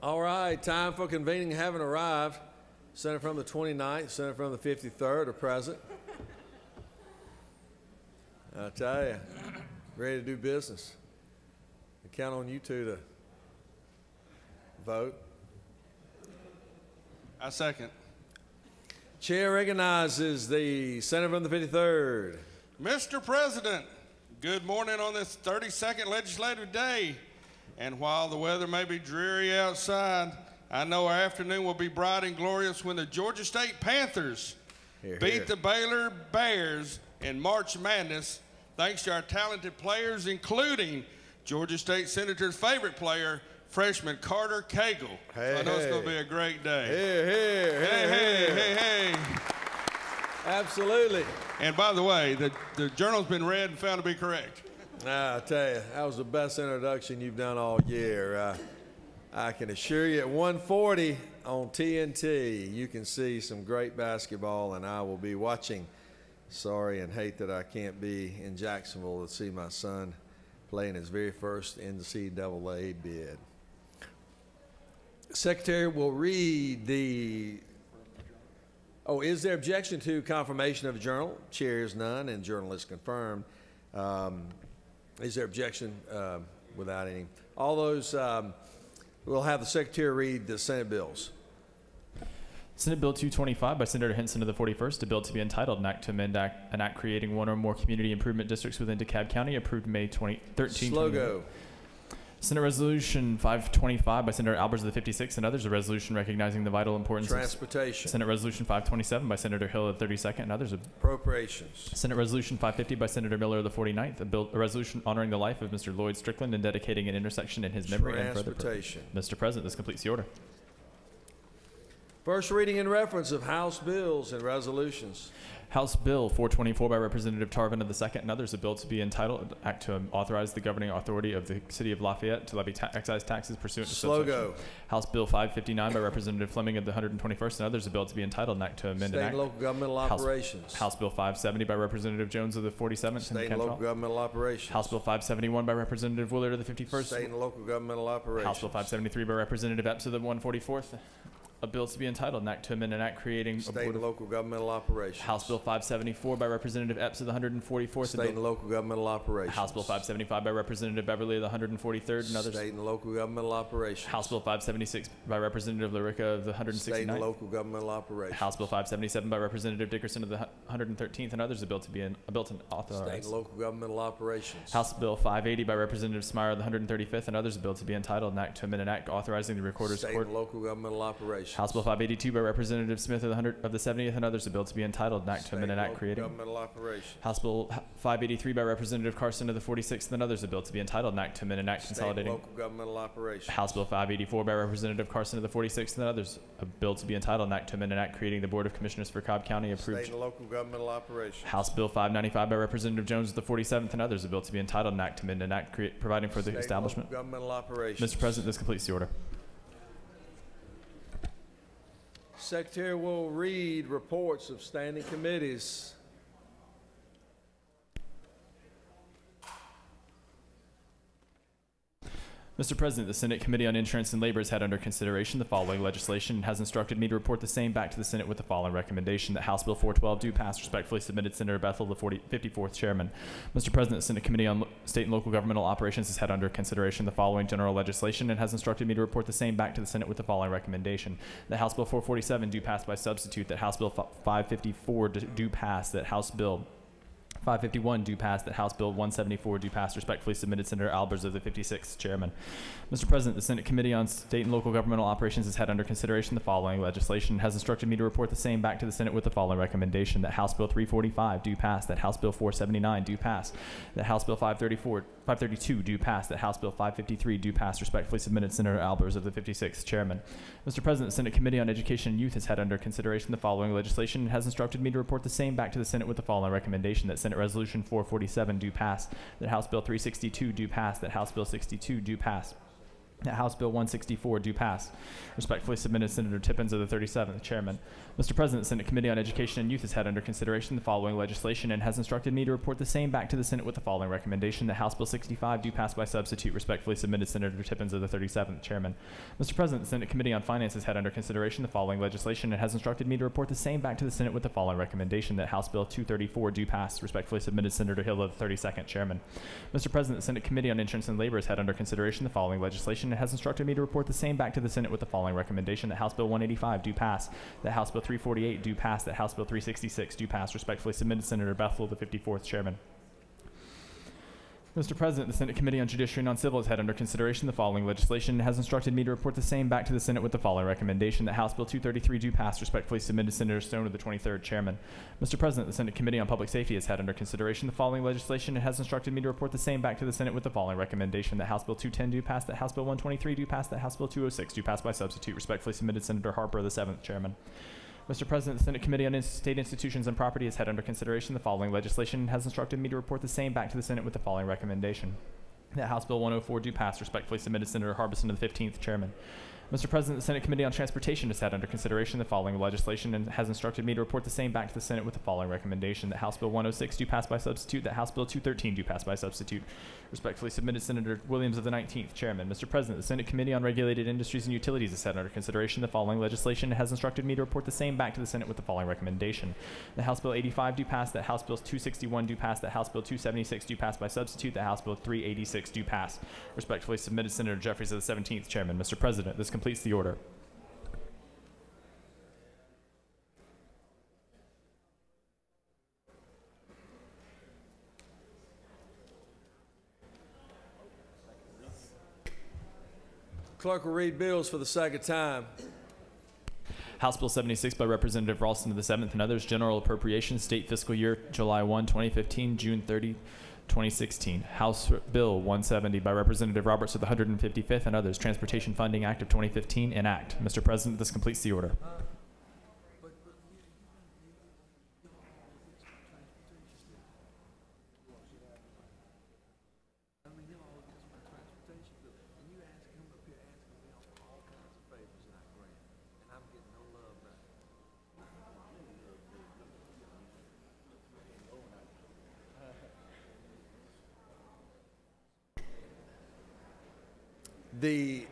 All right, time for convening having arrived. Senator from the 29th, Senator from the 53rd are present. I tell you, ready to do business. I count on you two to vote. I second. Chair recognizes the Senator from the 53rd. Mr. President, good morning on this 32nd legislative day. And while the weather may be dreary outside, I know our afternoon will be bright and glorious when the Georgia State Panthers beat the Baylor Bears in March Madness, thanks to our talented players, including Georgia State Senator's favorite player, freshman Carter Cagle. So I know it's going to be a great day. Hey. Absolutely. And by the way, the journal's been read and found to be correct. I tell you, that was the best introduction you've done all year. I can assure you at 1:40 on TNT, you can see some great basketball, and I will be watching. Sorry and hate that I can't be in Jacksonville to see my son playing his very first NCAA bid. Secretary will read the... Oh, is there objection to confirmation of a journal? Chair is none, and journal is confirmed. Is there objection without any? All those, we'll have the Secretary read the Senate bills. Senate Bill 225 by Senator Hinson of the 41st, a bill to be entitled an act to amend an act creating one or more community improvement districts within DeKalb County, approved May 13. Slow go. Senate Resolution 525 by Senator Albers of the 56th and others, a resolution recognizing the vital importance Transportation. of Senate Resolution 527 by Senator Hill of the 32nd and others. Appropriations. Senate Resolution 550 by Senator Miller of the 49th, a resolution honoring the life of Mr. Lloyd Strickland and dedicating an intersection in his memory and further. Mr. President, this completes the order. First reading and reference of House bills and resolutions. House Bill 424 by Representative Tarvin of the 2nd and others, a bill to be entitled Act to authorize the governing authority of the City of Lafayette to levy excise taxes pursuant to Slow-go. House Bill 559 by Representative Fleming of the 121st and others, a bill to be entitled Act to amend State an act. and local governmental operations. House Bill 570 by Representative Jones of the 47th State and local governmental operations. House Bill 571 by Representative Willard of the 51st. State and local governmental operations. House Bill 573 by Representative Epps of the 144th. A bill to be entitled an act to amend an act creating State and local governmental operations. House Bill 574 by Representative Epps of the 144th. State and local governmental operations. House Bill 575 by Representative Beverly of the 143rd and others. State and local governmental operations. House Bill 576 by Representative Larica of the 169th. State and local governmental operations. House Bill 577 by Representative Dickerson of the 113th and others. A bill to authorize. State and local governmental operations. House Bill 580 by Representative Smyer of the 135th and others. A bill to be entitled an act to amend an act authorizing the Recorder's State Court. and local governmental operations. House Bill 582 by Representative Smith of the 70th and others, a bill to be entitled an act to amend an act creating. Governmental operations. House Bill 583 by Representative Carson of the 46th and others, a bill to be entitled an act to amend an act consolidating. State and local governmental operations. House Bill 584 by Representative Carson of the 46th and others, a bill to be entitled an act to amend an act creating the Board of Commissioners for Cobb County, approved. State and local governmental operations. House Bill 595 by Representative Jones of the 47th and others, a bill to be entitled an act to amend an act providing for the establishment. State and local governmental operations. Mr. President, this completes the order. Secretary will read reports of standing committees. Mr. President, the Senate Committee on Insurance and Labor has had under consideration the following legislation and has instructed me to report the same back to the Senate with the following recommendation: that House Bill 412 do pass. Respectfully submitted, Senator Bethel, the 54th Chairman. Mr. President, the Senate Committee on State and Local Governmental Operations has had under consideration the following general legislation and has instructed me to report the same back to the Senate with the following recommendation: that House Bill 447 do pass by substitute, that House Bill 554 do pass, that House Bill 551 do pass, that House Bill 174 do pass. Respectfully submitted, Senator Albers of the 56th Chairman. Mr. President, the Senate Committee on State and Local Governmental Operations has had under consideration the following legislation and has instructed me to report the same back to the Senate with the following recommendation: that House Bill 345 do pass, that House Bill 479 do pass, that House Bill 532 do pass, that House Bill 553 do pass. Respectfully submitted, Senator Albers of the 56th Chairman. Mr. President, the Senate Committee on Education and Youth has had under consideration the following legislation and has instructed me to report the same back to the Senate with the following recommendation: that Senate Resolution 447 do pass, that House Bill 362 do pass, that House Bill 62 do pass, that House Bill 164 do pass. Respectfully submitted, Senator Tippins of the 37th. Chairman. Mr. President, the Senate Committee on Education and Youth has had under consideration the following legislation and has instructed me to report the same back to the Senate with the following recommendation, that House Bill 65 do pass by substitute. Respectfully submitted, Senator Tippins of the 37th. Chairman. Mr. President, the Senate Committee on Finance has had under consideration the following legislation and has instructed me to report the same back to the Senate with the following recommendation, that House Bill 234 do pass. Respectfully submitted, Senator Hill of the 32nd. Chairman. Mr. President, the Senate Committee on Insurance and Labor has had under consideration the following legislation and has instructed me to report the same back to the Senate with the following recommendation, that House Bill 185 do pass, that House Bill 348 do pass, that House Bill 366 do pass. Respectfully submitted, Senator Bethel, the 54th. Chairman. Mr. President, the Senate Committee on Judiciary and Non-Civil has had under consideration the following legislation and has instructed me to report the same back to the Senate with the following recommendation, that House Bill 233 do pass. Respectfully submitted, Senator Stone of the 23rd. Chairman. Mr. President, the Senate Committee on Public Safety has had under consideration the following legislation and has instructed me to report the same back to the Senate with the following recommendation, that House Bill 210 do pass, that House Bill 123 do pass, that House Bill 206 do pass by substitute. Respectfully submitted, Senator Harper of the 7th. Chairman. Mr. President, the Senate Committee on State Institutions and Property has had under consideration the following legislation and has instructed me to report the same back to the Senate with the following recommendation, that House Bill 104 do pass. Respectfully submitted, Senator Harbison of the 15th. Chairman. Mr. President, the Senate Committee on Transportation has had under consideration the following legislation and has instructed me to report the same back to the Senate with the following recommendation, that House Bill 106 do pass by substitute, that House Bill 213 do pass by substitute. Respectfully submitted, Senator Williams of the 19th. Chairman. Mr. President, the Senate Committee on Regulated Industries and Utilities has had under consideration the following legislation and has instructed me to report the same back to the Senate with the following recommendation, that House Bill 85 do pass, that House Bill 261 do pass, that House Bill 276 do pass by substitute, that House Bill 386 do pass. Respectfully submitted, Senator Jeffries of the 17th. Chairman. Mr. President, this completes the order. Clerk will read bills for the second time. House Bill 76 by Representative Ralston of the 7th and others, General Appropriations, State Fiscal Year, July 1, 2015, June 30, 2016. House Bill 170 by Representative Roberts of the 155th and others, Transportation Funding Act of 2015, enact. Mr. President, this completes the order. The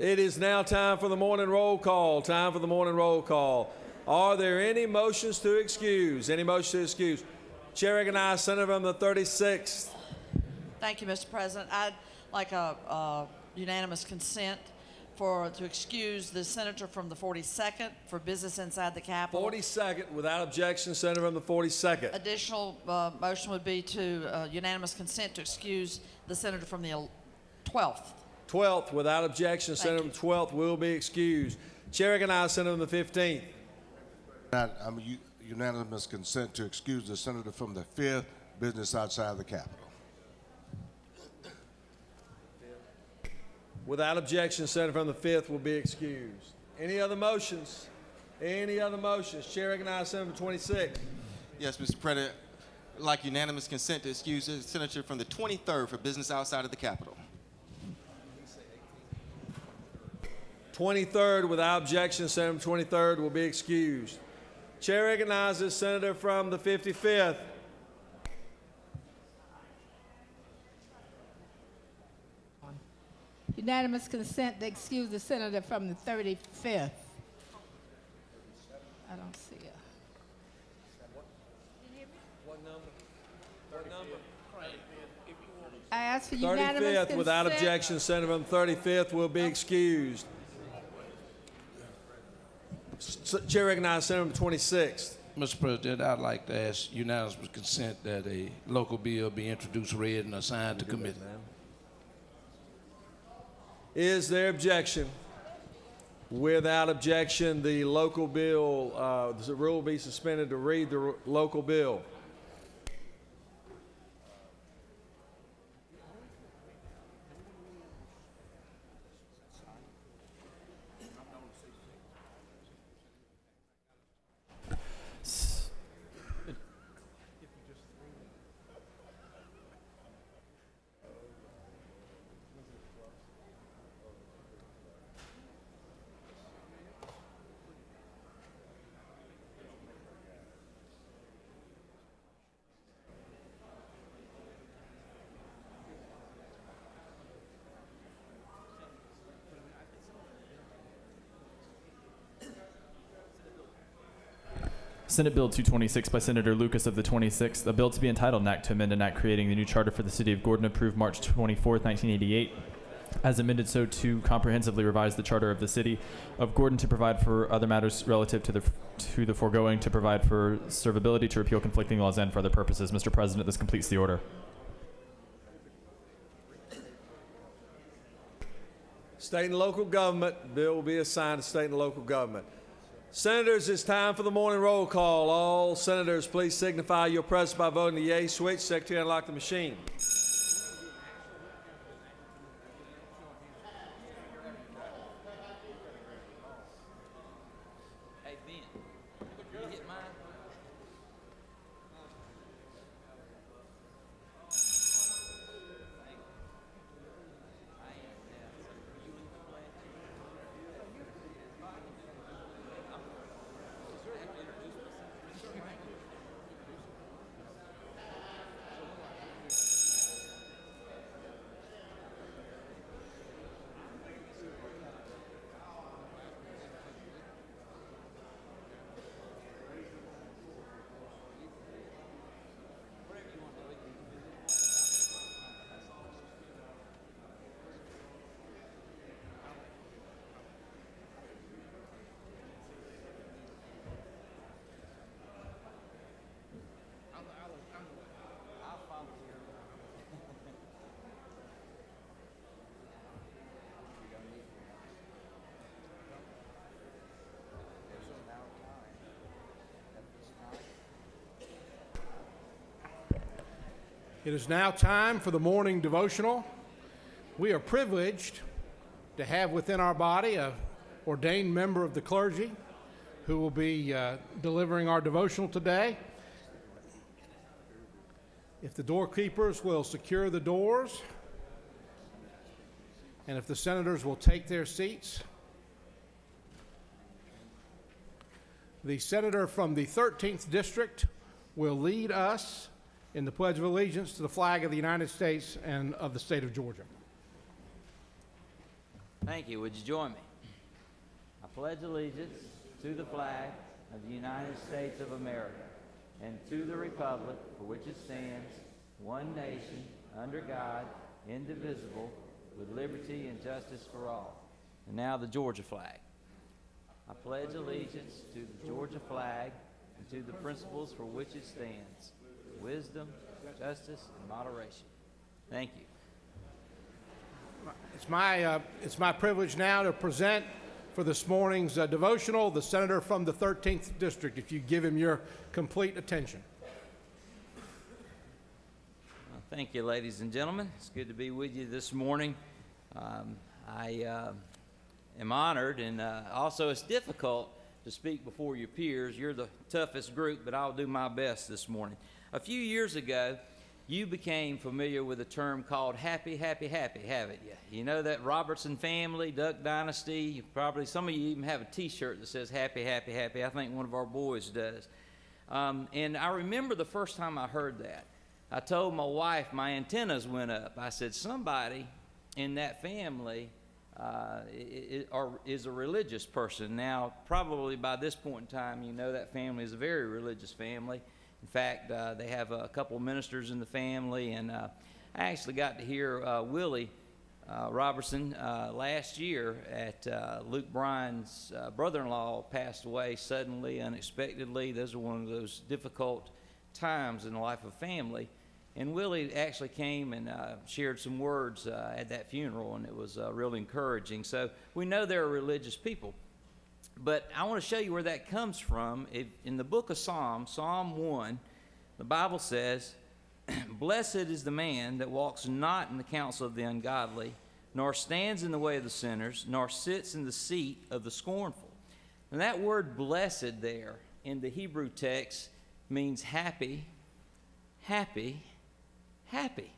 It is now time for the morning roll call. Time for the morning roll call. Are there any motions to excuse? Any motions to excuse? Chair recognizes Senator from the 36th. Thank you, Mr. President. I'd like a unanimous consent to excuse the senator from the 42nd for business inside the Capitol. 42nd, without objection, senator from the 42nd. Additional motion would be to unanimous consent to excuse the senator from the 12th. 12th, without objection, senator from the 12th will be excused. Chair recognizes senator from the 15th. I'm unanimous consent to excuse the senator from the 5th, business outside the Capitol. Without objection, senator from the 5th will be excused. Any other motions? Any other motions? Chair recognizes Senator 26. Yes, Mr. President. I'd like unanimous consent to excuse the senator from the 23rd for business outside of the Capitol. 23rd, without objection, Senator 23rd will be excused. Chair recognizes Senator from the 55th. Unanimous consent to excuse the senator from the 35th. I don't see her. What number? What number? I ask for unanimous 35th, consent. without objection, Senator from 35th will be excused. Chair recognizes Senator from 26th. Mr. President, I'd like to ask unanimous consent that a local bill be introduced, read, and assigned to committee. Is there objection? Without objection, the local bill, the rule will be suspended to read the local bill. Senate Bill 226 by Senator Lucas of the 26th, a bill to be entitled an act to amend an act creating the new charter for the city of Gordon, approved March 24, 1988. As amended, so to comprehensively revise the charter of the city of Gordon to provide for other matters relative to the foregoing, to provide for servability, to repeal conflicting laws, and for other purposes. Mr. President, this completes the order. State and local government bill will be assigned to state and local government. Senators, it's time for the morning roll call. All senators, please signify your presence by voting the yay switch. Secretary, unlock the machine. Hey, Ben, you get mine? It is now time for the morning devotional. We are privileged to have within our body an ordained member of the clergy who will be delivering our devotional today. If the doorkeepers will secure the doors, and if the senators will take their seats. The senator from the 13th District will lead us in the Pledge of Allegiance to the flag of the United States and of the state of Georgia. Thank you. Would you join me? I pledge allegiance to the flag of the United States of America and to the republic for which it stands, one nation, under God, indivisible, with liberty and justice for all. And now the Georgia flag. I pledge allegiance to the Georgia flag and to the principles for which it stands, wisdom, justice, and moderation. Thank you. It's my privilege now to present for this morning's devotional the senator from the 13th District, if you give him your complete attention. Well, thank you, ladies and gentlemen. It's good to be with you this morning. I am honored, and also it's difficult to speak before your peers. You're the toughest group, but I'll do my best this morning. A few years ago, you became familiar with a term called happy, happy, happy, haven't you? You know that Robertson family, Duck Dynasty, probably some of you even have a t-shirt that says happy, happy, happy. I think one of our boys does. And I remember the first time I heard that. I told my wife my antennas went up. I said, somebody in that family is a religious person. Now, probably by this point in time, you know that family is a very religious family. In fact, they have a couple of ministers in the family, and I actually got to hear Willie Robertson last year at Luke Bryan's brother-in-law passed away suddenly, unexpectedly. Those are one of those difficult times in the life of family. And Willie actually came and shared some words at that funeral, and it was really encouraging. So we know they're religious people. But I want to show you where that comes from. In the book of Psalms, Psalm 1, the Bible says, "Blessed is the man that walks not in the counsel of the ungodly, nor stands in the way of the sinners, nor sits in the seat of the scornful." And that word blessed there in the Hebrew text means happy, happy, happy.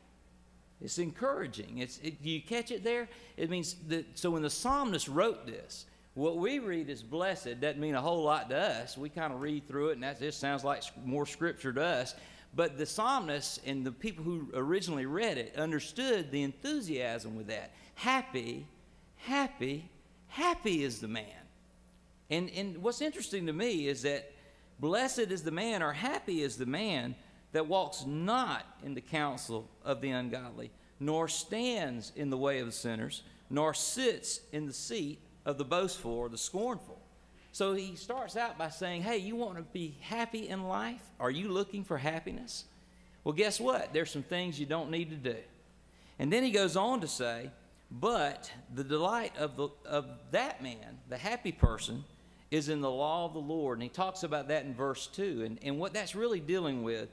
It's encouraging. Do you catch it there? It means that, so when the psalmist wrote this, what we read as blessed doesn't mean a whole lot to us. We kind of read through it, and that just sounds like more scripture to us. But the psalmist and the people who originally read it understood the enthusiasm with that. Happy, happy, happy is the man. And what's interesting to me is that blessed is the man, or happy is the man, that walks not in the counsel of the ungodly, nor stands in the way of the sinners, nor sits in the seat of the boastful or the scornful. So he starts out by saying, hey, you want to be happy in life? Are you looking for happiness? Well, guess what? There's some things you don't need to do. And then he goes on to say, but the delight of that man, the happy person, is in the law of the Lord. And he talks about that in verse 2. And what that's really dealing with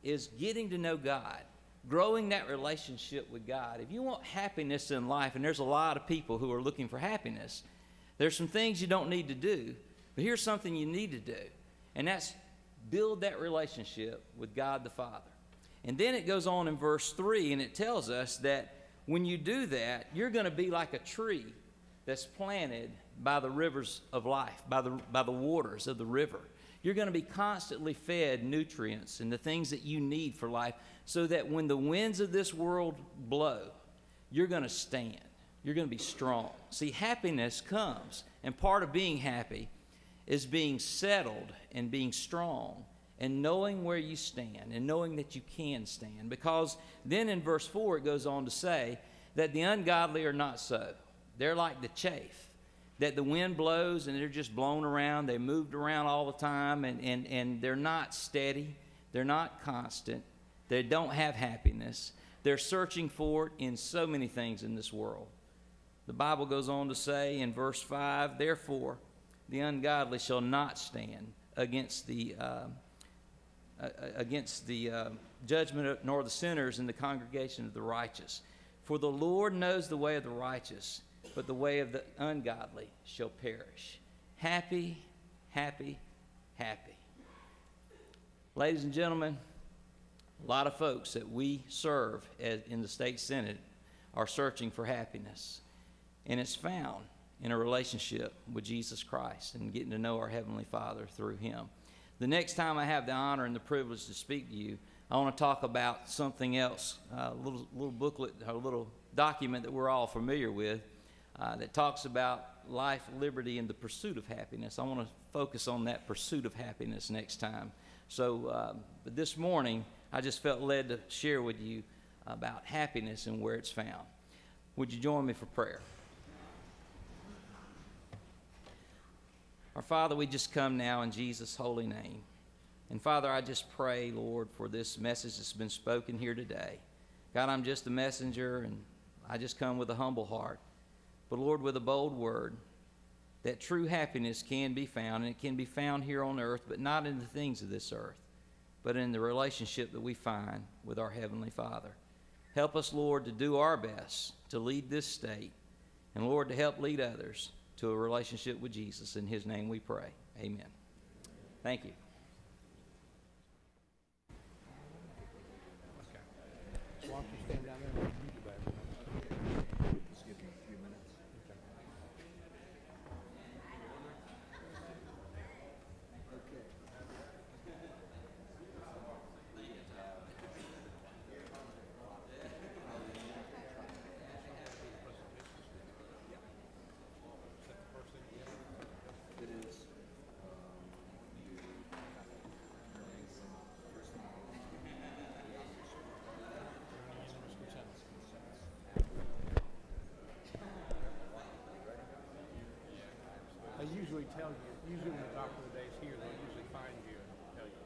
is getting to know God, growing that relationship with God. If you want happiness in life, and there's a lot of people who are looking for happiness, there's some things you don't need to do, but here's something you need to do, and that's build that relationship with God the Father. And then it goes on in verse 3, and it tells us that when you do that, you're going to be like a tree that's planted by the rivers of life, by the waters of the river. You're going to be constantly fed nutrients and the things that you need for life, so that when the winds of this world blow, you're going to stand. You're going to be strong. See, happiness comes, and part of being happy is being settled and being strong and knowing where you stand and knowing that you can stand. Because then in verse 4 it goes on to say that the ungodly are not so. They're like the chaff, that the wind blows and they're just blown around. They moved around all the time, and they're not steady. They're not constant. They don't have happiness. They're searching for it in so many things in this world. The Bible goes on to say in verse 5, therefore the ungodly shall not stand against the judgment, nor the sinners in the congregation of the righteous. For the Lord knows the way of the righteous, but the way of the ungodly shall perish. Happy, happy, happy. Ladies and gentlemen, a lot of folks that we serve in the state Senate are searching for happiness. And it's found in a relationship with Jesus Christ and getting to know our Heavenly Father through Him. The next time I have the honor and the privilege to speak to you, I want to talk about something else, a little booklet, a little document that we're all familiar with that talks about life, liberty, and the pursuit of happiness. I want to focus on that pursuit of happiness next time. So but this morning, I just felt led to share with you about happiness and where it's found. Would you join me for prayer? Our Father, we just come now in Jesus' holy name. And Father, I just pray, Lord, for this message that's been spoken here today. God, I'm just a messenger, and I just come with a humble heart. But Lord, with a bold word, that true happiness can be found, and it can be found here on earth, but not in the things of this earth, but in the relationship that we find with our Heavenly Father. Help us, Lord, to do our best to lead this state, and Lord, to help lead others to a relationship with Jesus. In His name we pray. Amen. Thank you. So why don't you stand down there and you do that? Just give me a few minutes. Okay. It is. They usually tell you, usually when the doctor of the day is here, they'll usually find you and tell you.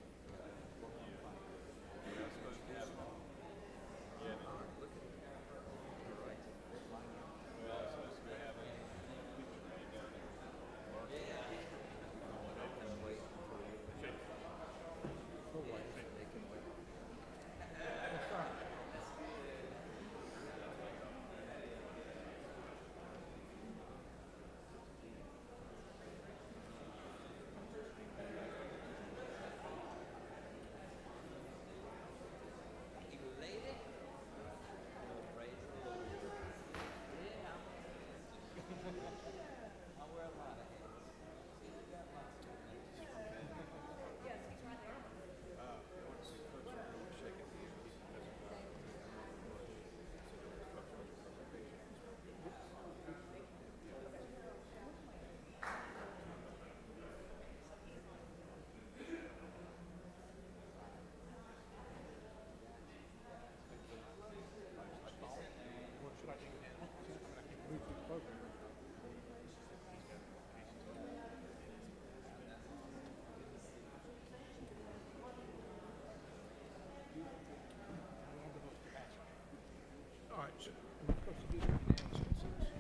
All right, so we're supposed to do the unanimous consent.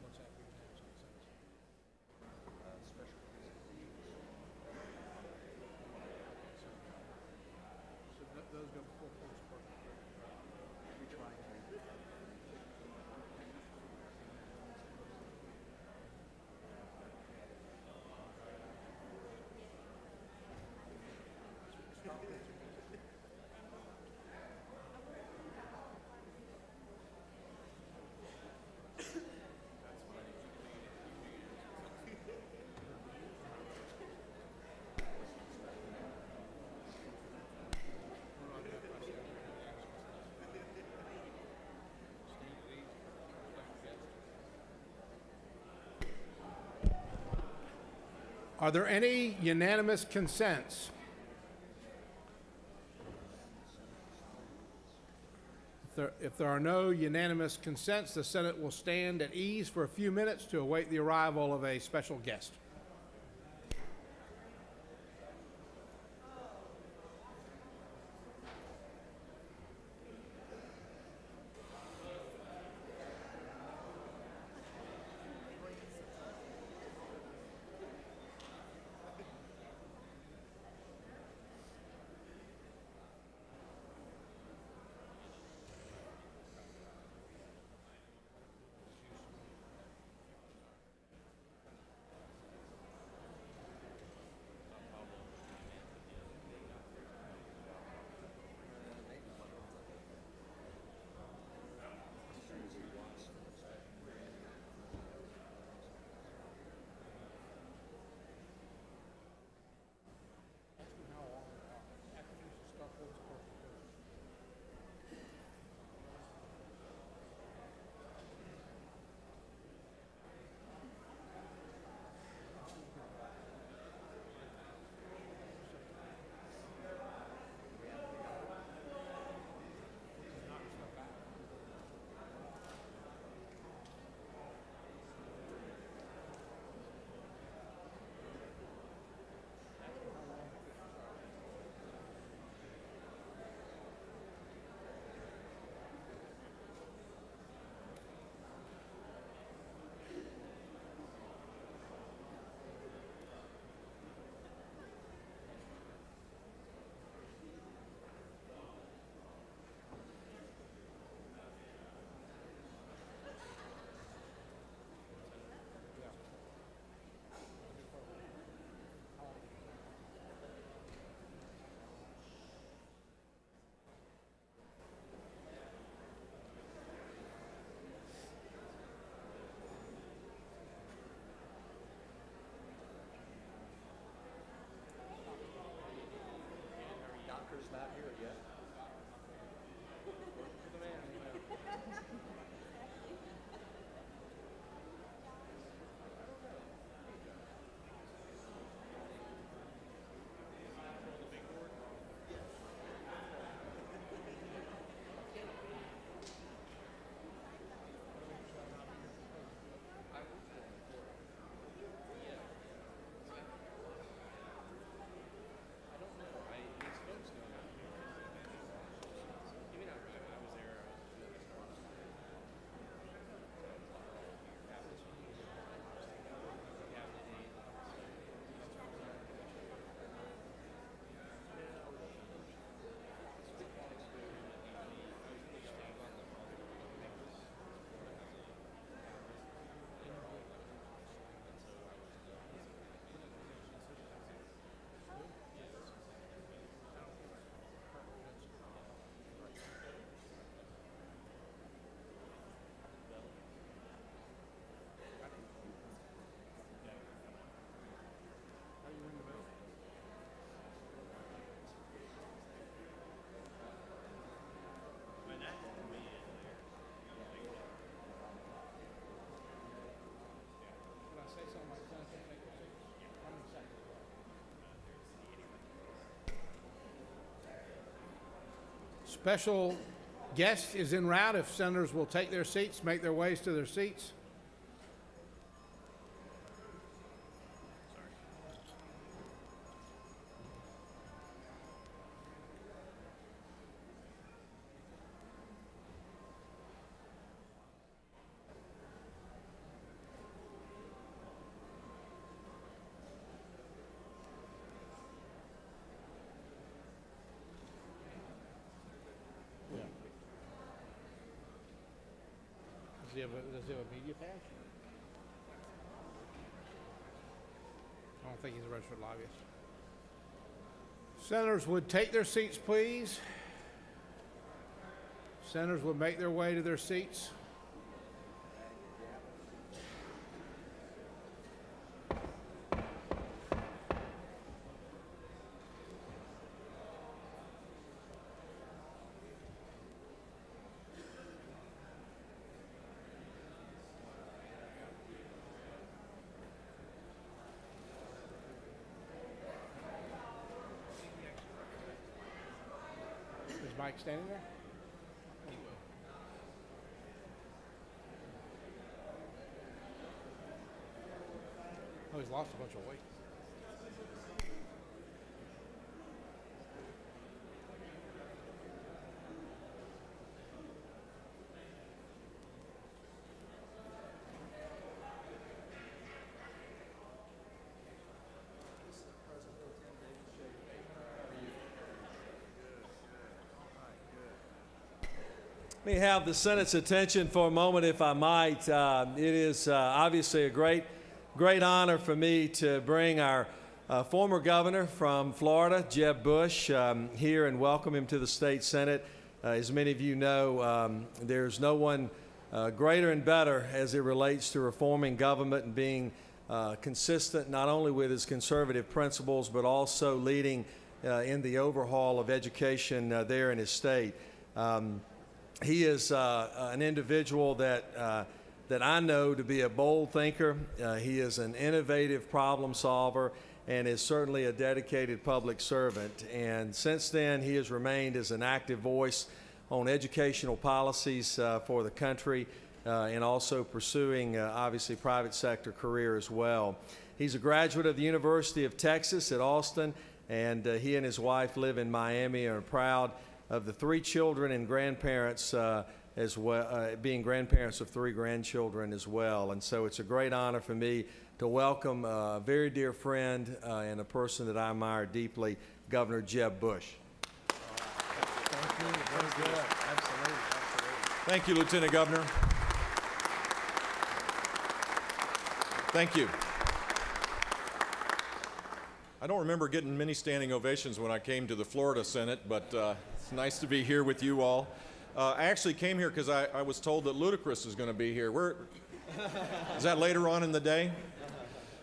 What's that for unanimous consent? So those go before post court. We try to. Are there any unanimous consents? If there are no unanimous consents, the Senate will stand at ease for a few minutes to await the arrival of a special guest. Special guest is en route. If senators will take their seats, make their ways to their seats. Does he have a media pass? I don't think he's a registered lobbyist. Senators would take their seats, please. Senators would make their way to their seats. Is Mike standing there? Oh, he's lost a bunch of weight. Let me have the Senate's attention for a moment, if I might. It is obviously a great honor for me to bring our former governor from Florida, Jeb Bush, here and welcome him to the state Senate. As many of you know, there's no one greater and better as it relates to reforming government and being consistent not only with his conservative principles, but also leading in the overhaul of education there in his state. He is an individual that I know to be a bold thinker. He is an innovative problem solver and is certainly a dedicated public servant. And since then, he has remained as an active voice on educational policies for the country and also pursuing, obviously, private sector career as well. He's a graduate of the University of Texas at Austin, and he and his wife live in Miami and are proud of the 3 children and grandparents as well, being grandparents of 3 grandchildren as well. And so it's a great honor for me to welcome a very dear friend and a person that I admire deeply, Governor Jeb Bush. Thank you. Very good. Absolutely. Absolutely. Thank you, Lieutenant Governor. Thank you. I don't remember getting many standing ovations when I came to the Florida Senate, but it's nice to be here with you all. I actually came here because I was told that Ludacris is going to be here. Is that later on in the day?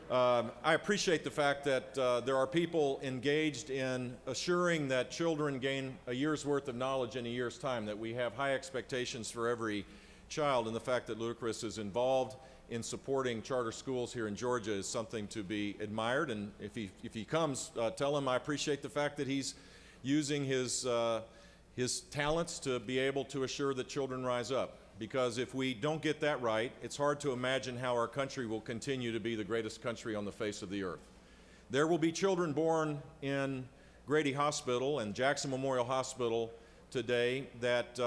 I appreciate the fact that there are people engaged in assuring that children gain a year's worth of knowledge in a year's time, that we have high expectations for every child, and the fact that Ludacris is involved in supporting charter schools here in Georgia is something to be admired. And if he comes, tell him I appreciate the fact that he's using his talents to be able to assure that children rise up. Because if we don't get that right, it's hard to imagine how our country will continue to be the greatest country on the face of the earth. There will be children born in Grady Hospital and Jackson Memorial Hospital today that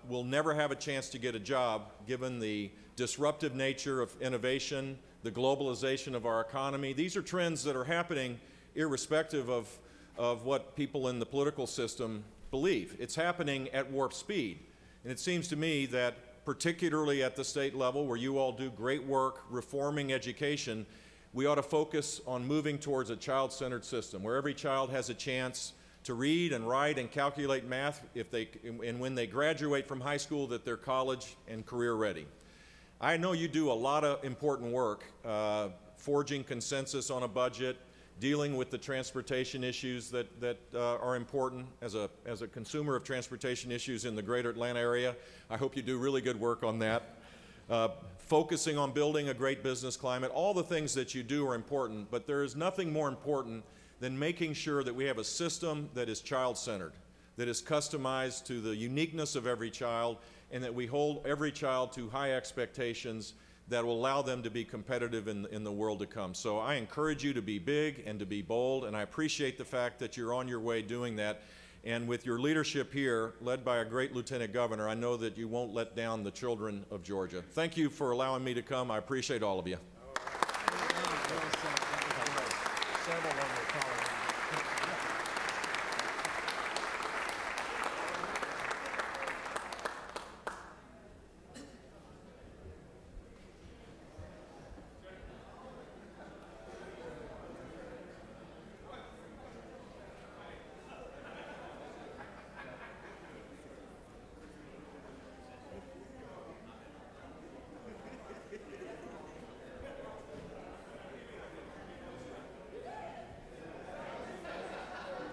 will never have a chance to get a job given the disruptive nature of innovation, the globalization of our economy. These are trends that are happening irrespective of what people in the political system believe. It's happening at warp speed. And it seems to me that particularly at the state level where you all do great work reforming education, we ought to focus on moving towards a child-centered system where every child has a chance to read and write and calculate math and when they graduate from high school that they're college and career ready. I know you do a lot of important work, forging consensus on a budget, dealing with the transportation issues that are important as a consumer of transportation issues in the greater Atlanta area. I hope you do really good work on that. Focusing on building a great business climate. All the things that you do are important, but there is nothing more important than making sure that we have a system that is child-centered, that is customized to the uniqueness of every child, and that we hold every child to high expectations that will allow them to be competitive in the world to come. So I encourage you to be big and to be bold, and I appreciate the fact that you're on your way doing that. And with your leadership here, led by a great Lieutenant Governor, I know that you won't let down the children of Georgia. Thank you for allowing me to come. I appreciate all of you.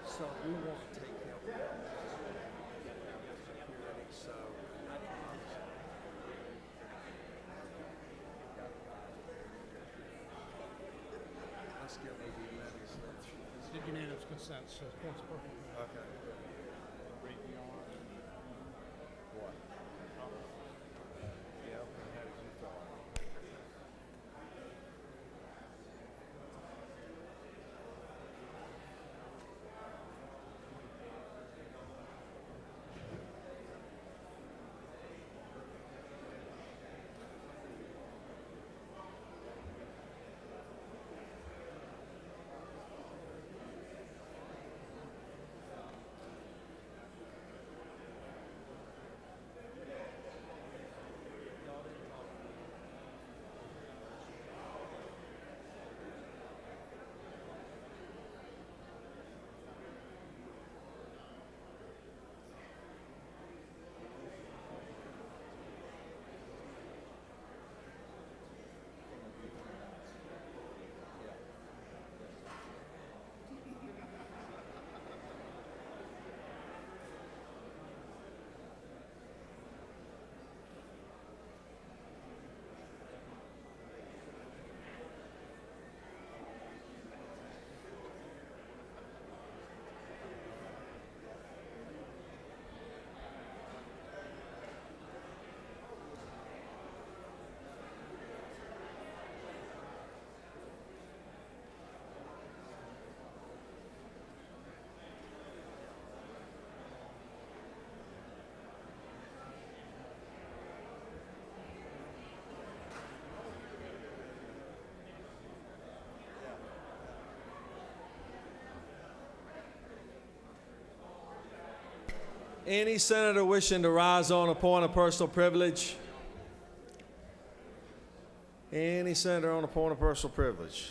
So we won't take him. So let's get with the letters. Did unanimous consent, so that's perfect. Okay. What? Yeah, how did you thought? Any senator wishing to rise on a point of personal privilege? Any senator on a point of personal privilege?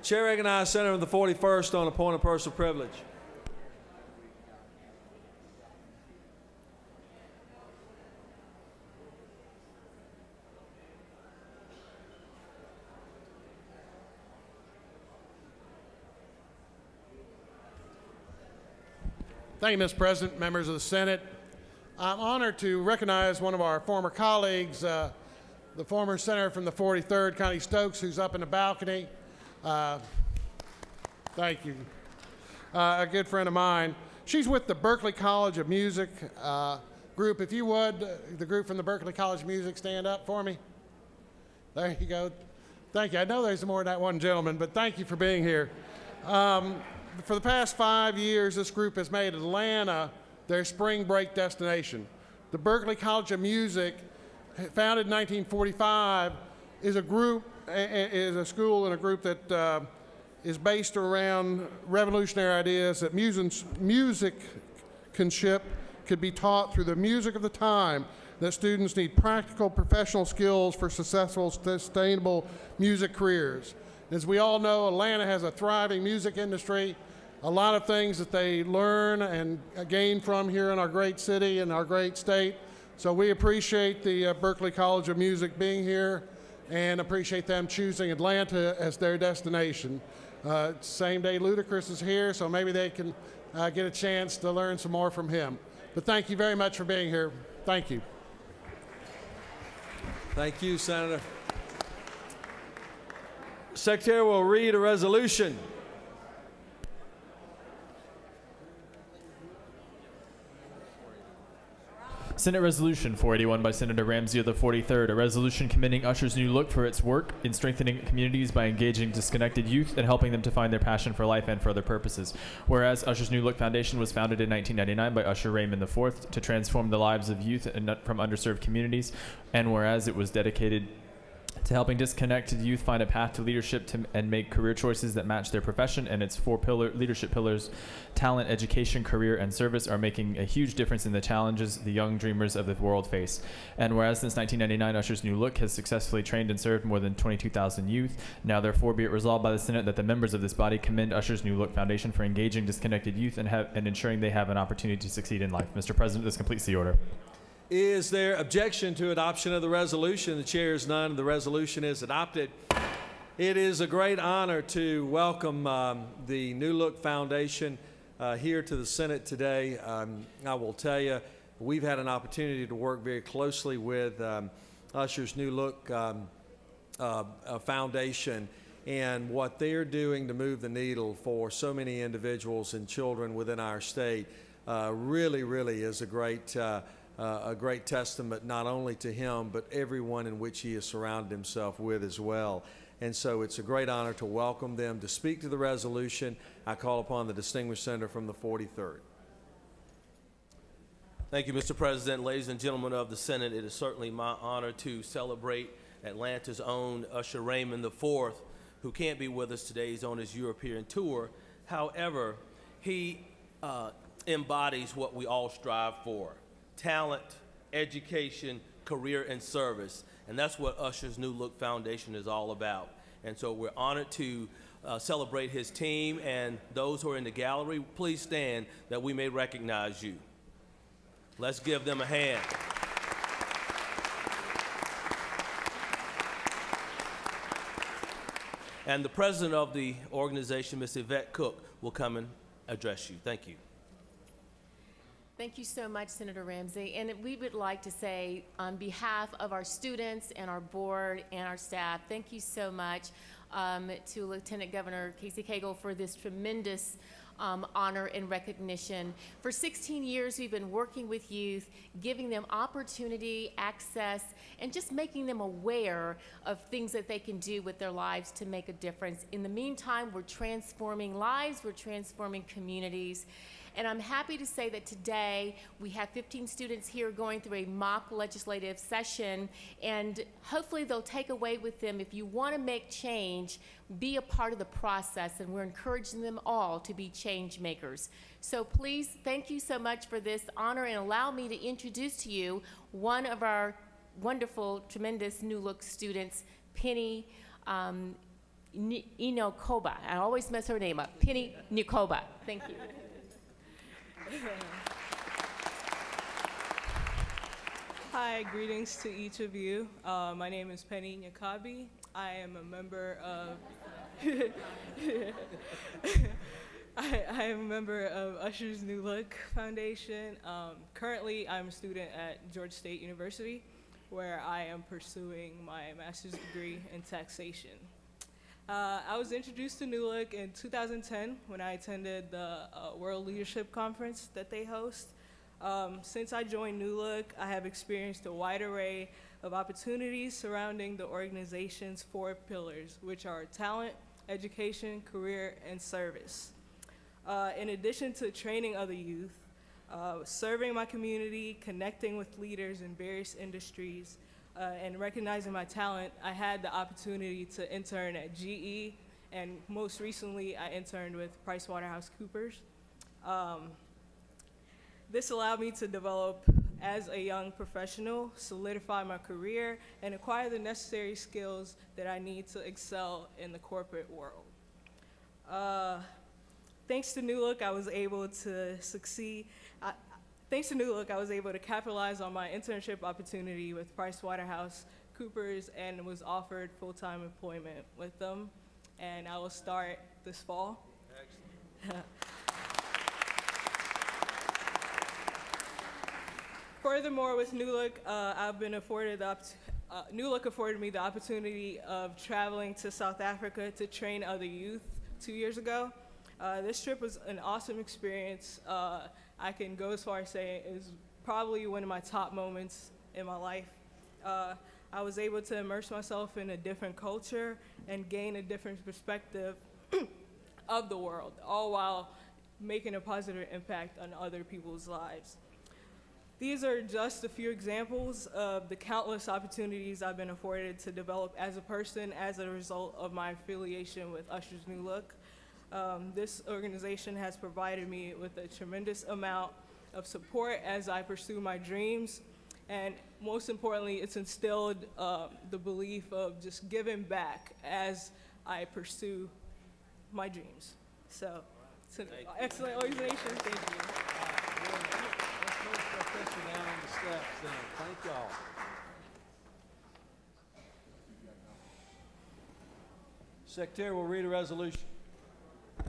Chair recognizes Senator from the 41st on a point of personal privilege. Thank you, Mr. President, members of the Senate. I'm honored to recognize one of our former colleagues, the former senator from the 43rd, Connie Stokes, who's up in the balcony. Thank you. A good friend of mine. She's with the Berklee College of Music group. If you would, the group from the Berklee College of Music, stand up for me. There you go. Thank you. I know there's more than that one gentleman, but thank you for being here. For the past 5 years, this group has made Atlanta their spring break destination. The Berklee College of Music, founded in 1945, is a school and a group that is based around revolutionary ideas that musicianship could be taught through the music of the time, that students need practical professional skills for successful, sustainable music careers. As we all know, Atlanta has a thriving music industry, a lot of things that they learn and gain from here in our great city and our great state. So we appreciate the Berklee College of Music being here and appreciate them choosing Atlanta as their destination. Same day Ludacris is here, so maybe they can get a chance to learn some more from him. But thank you very much for being here. Thank you. Thank you, Senator. Secretary will read a resolution. Senate Resolution 481 by Senator Ramsey of the 43rd, a resolution commending Usher's New Look for its work in strengthening communities by engaging disconnected youth and helping them to find their passion for life and for other purposes. Whereas Usher's New Look Foundation was founded in 1999 by Usher Raymond IV to transform the lives of youth from underserved communities, and whereas it was dedicated to helping disconnected youth find a path to leadership and make career choices that match their profession, and its four leadership pillars, talent, education, career, and service, are making a huge difference in the challenges the young dreamers of the world face. And whereas since 1999, Usher's New Look has successfully trained and served more than 22,000 youth, now therefore be it resolved by the Senate that the members of this body commend Usher's New Look Foundation for engaging disconnected youth and ensuring they have an opportunity to succeed in life. Mr. President, this completes the order. Is there objection to adoption of the resolution? The chair is none. The resolution is adopted. It is a great honor to welcome the New Look Foundation here to the Senate today. I will tell you, we've had an opportunity to work very closely with Usher's New Look Foundation and what they're doing to move the needle for so many individuals and children within our state really is a great testament not only to him, but everyone in which he has surrounded himself with as well. And so it's a great honor to welcome them to speak to the resolution. I call upon the distinguished senator from the 43rd. Thank you, Mr. President. Ladies and gentlemen of the Senate, it is certainly my honor to celebrate Atlanta's own Usher Raymond IV, who can't be with us today. He's on his European tour. However, he embodies what we all strive for: talent, education, career, and service. And that's what Usher's New Look Foundation is all about. And so we're honored to celebrate his team, and those who are in the gallery, please stand that we may recognize you. Let's give them a hand. And the president of the organization, Ms. Yvette Cook, will come and address you. Thank you. Thank you so much, Senator Ramsey. And we would like to say, on behalf of our students and our board and our staff, thank you so much to Lieutenant Governor Casey Cagle for this tremendous honor and recognition. For 16 years, we've been working with youth, giving them opportunity, access, and just making them aware of things that they can do with their lives to make a difference. In the meantime, we're transforming lives, we're transforming communities. And I'm happy to say that today we have 15 students here going through a mock legislative session, and hopefully they'll take away with them, if you want to make change, be a part of the process, and we're encouraging them all to be change makers. So please, thank you so much for this honor, and allow me to introduce to you one of our wonderful, tremendous New Look students, Penny. Inokoba. I always mess her name up. Penny Nikoba. Thank you. Hi, greetings to each of you. My name is Penny Nyakabi. I am a member of I am a member of Usher's New Look Foundation. Currently, I'm a student at Georgia State University, where I am pursuing my master's degree in taxation. I was introduced to New Look in 2010 when I attended the World Leadership Conference that they host. Since I joined New Look, I have experienced a wide array of opportunities surrounding the organization's 4 pillars, which are talent, education, career, and service. In addition to training other youth, serving my community, connecting with leaders in various industries, and recognizing my talent, I had the opportunity to intern at GE, and most recently I interned with PricewaterhouseCoopers. This allowed me to develop as a young professional, solidify my career, and acquire the necessary skills that I need to excel in the corporate world. Thanks to New Look, I was able to succeed. Thanks to New Look, I was able to capitalize on my internship opportunity with PricewaterhouseCoopers and was offered full-time employment with them. And I will start this fall. Excellent. Furthermore, with New Look, I've been afforded New Look afforded me the opportunity of traveling to South Africa to train other youth 2 years ago. This trip was an awesome experience. I can go as far as saying it was probably one of my top moments in my life. I was able to immerse myself in a different culture and gain a different perspective of the world, all while making a positive impact on other people's lives. These are just a few examples of the countless opportunities I've been afforded to develop as a person as a result of my affiliation with Usher's New Look. This organization has provided me with a tremendous amount of support as I pursue my dreams, and most importantly, it's instilled the belief of just giving back as I pursue my dreams. So, it's an excellent organization. Thank you. Down on the steps then. Thank y'all. Secretary will read a resolution.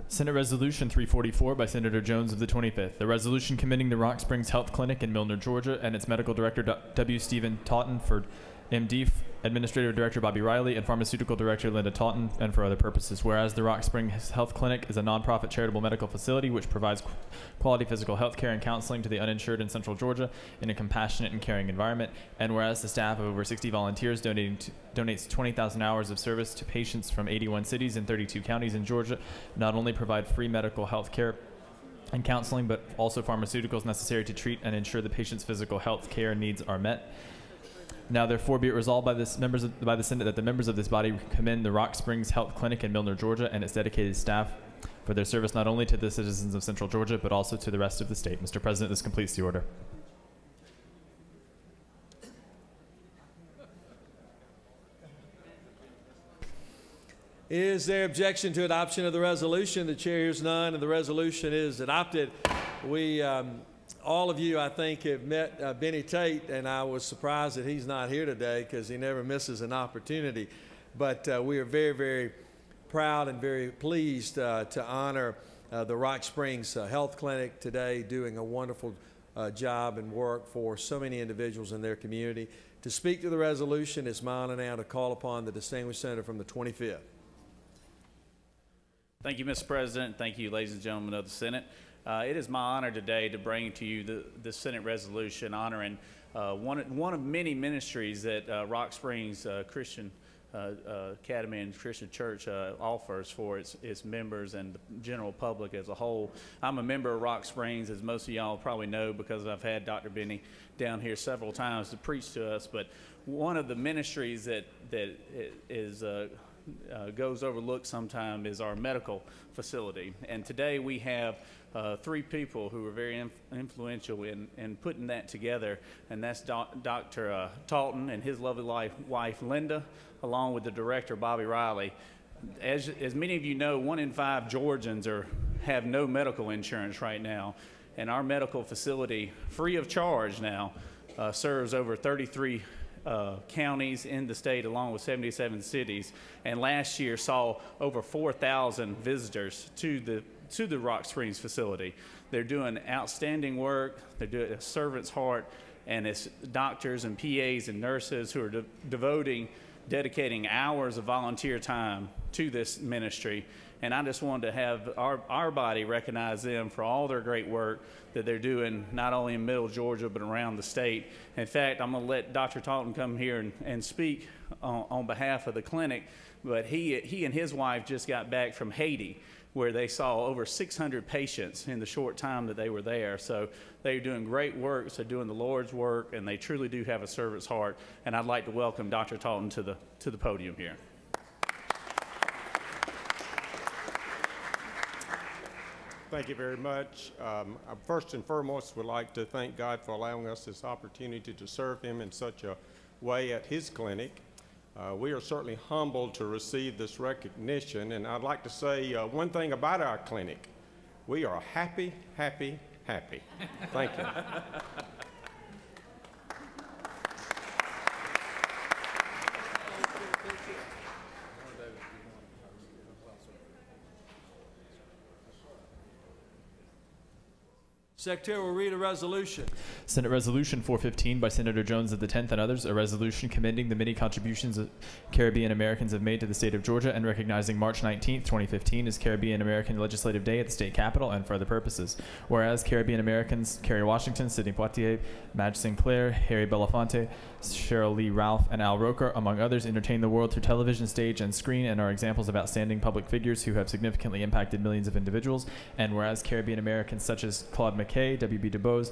Senate Resolution 344 by Senator Jones of the 25th. The resolution commending the Rock Springs Health Clinic in Milner, Georgia, and its medical director, W. Stephen Totten, for MD, Administrative Director Bobby Riley, and Pharmaceutical Director Linda Totten, and for other purposes. Whereas the Rock Springs Health Clinic is a nonprofit charitable medical facility which provides quality physical health care and counseling to the uninsured in Central Georgia in a compassionate and caring environment. And whereas the staff of over 60 volunteers donates 20,000 hours of service to patients from 81 cities and 32 counties in Georgia, not only provide free medical health care and counseling, but also pharmaceuticals necessary to treat and ensure the patient's physical health care needs are met. Now, therefore, be it resolved by the Senate that the members of this body commend the Rock Springs Health Clinic in Milner, Georgia, and its dedicated staff for their service not only to the citizens of Central Georgia, but also to the rest of the state. Mr. President, this completes the order. Is there objection to adoption of the resolution? The chair hears none, and the resolution is adopted. We all of you, I think, have met Benny Tate, and I was surprised that he's not here today because he never misses an opportunity. But we are very, very proud and very pleased to honor the Rock Springs Health Clinic today, doing a wonderful job and work for so many individuals in their community. To speak to the resolution, it's my honor now to call upon the distinguished senator from the 25th. Thank you, Mr. President. Thank you, ladies and gentlemen of the Senate. It is my honor today to bring to you the Senate resolution honoring one of many ministries that Rock Springs Christian Academy and Christian Church offers for its members and the general public as a whole. I'm a member of Rock Springs, as most of y'all probably know, because I've had Dr. Benny down here several times to preach to us. But one of the ministries that is goes overlooked sometimes is our medical facility. And today we have 3 people who were very influential in putting that together, and that's Dr. Talton and his lovely wife Linda, along with the director Bobby Riley. as many of you know, 1 in 5 Georgians have no medical insurance right now, and our medical facility, free of charge now, serves over 33 counties in the state, along with 77 cities, and last year saw over 4,000 visitors to the Rock Springs facility. They're doing outstanding work. They're doing a servant's heart, and it's doctors and PAs and nurses who are dedicating hours of volunteer time to this ministry. And I just wanted to have our body recognize them for all their great work that they're doing, not only in Middle Georgia, but around the state. In fact, I'm going to let Dr. Talton come here and speak on behalf of the clinic, but he and his wife just got back from Haiti, where they saw over 600 patients in the short time that they were there. So they're doing great work, so doing the Lord's work, and they truly do have a servant's heart. And I'd like to welcome Dr. Talton to the podium here. Thank you very much. I first and foremost would like to thank God for allowing us this opportunity to serve Him in such a way at His clinic. We are certainly humbled to receive this recognition, and I'd like to say one thing about our clinic. We are happy, happy, happy. Thank you. Secretary will read a resolution. Senate Resolution 415 by Senator Jones of the 10th and others, a resolution commending the many contributions Caribbean Americans have made to the state of Georgia and recognizing March 19, 2015 as Caribbean American Legislative Day at the state capitol and for other purposes. Whereas Caribbean Americans Kerry Washington, Sidney Poitier, Madge Sinclair, Harry Belafonte, Cheryl Lee Ralph, and Al Roker, among others, entertain the world through television, stage, and screen and are examples of outstanding public figures who have significantly impacted millions of individuals. And whereas Caribbean Americans such as Claude McKay, W.B. Du Bois,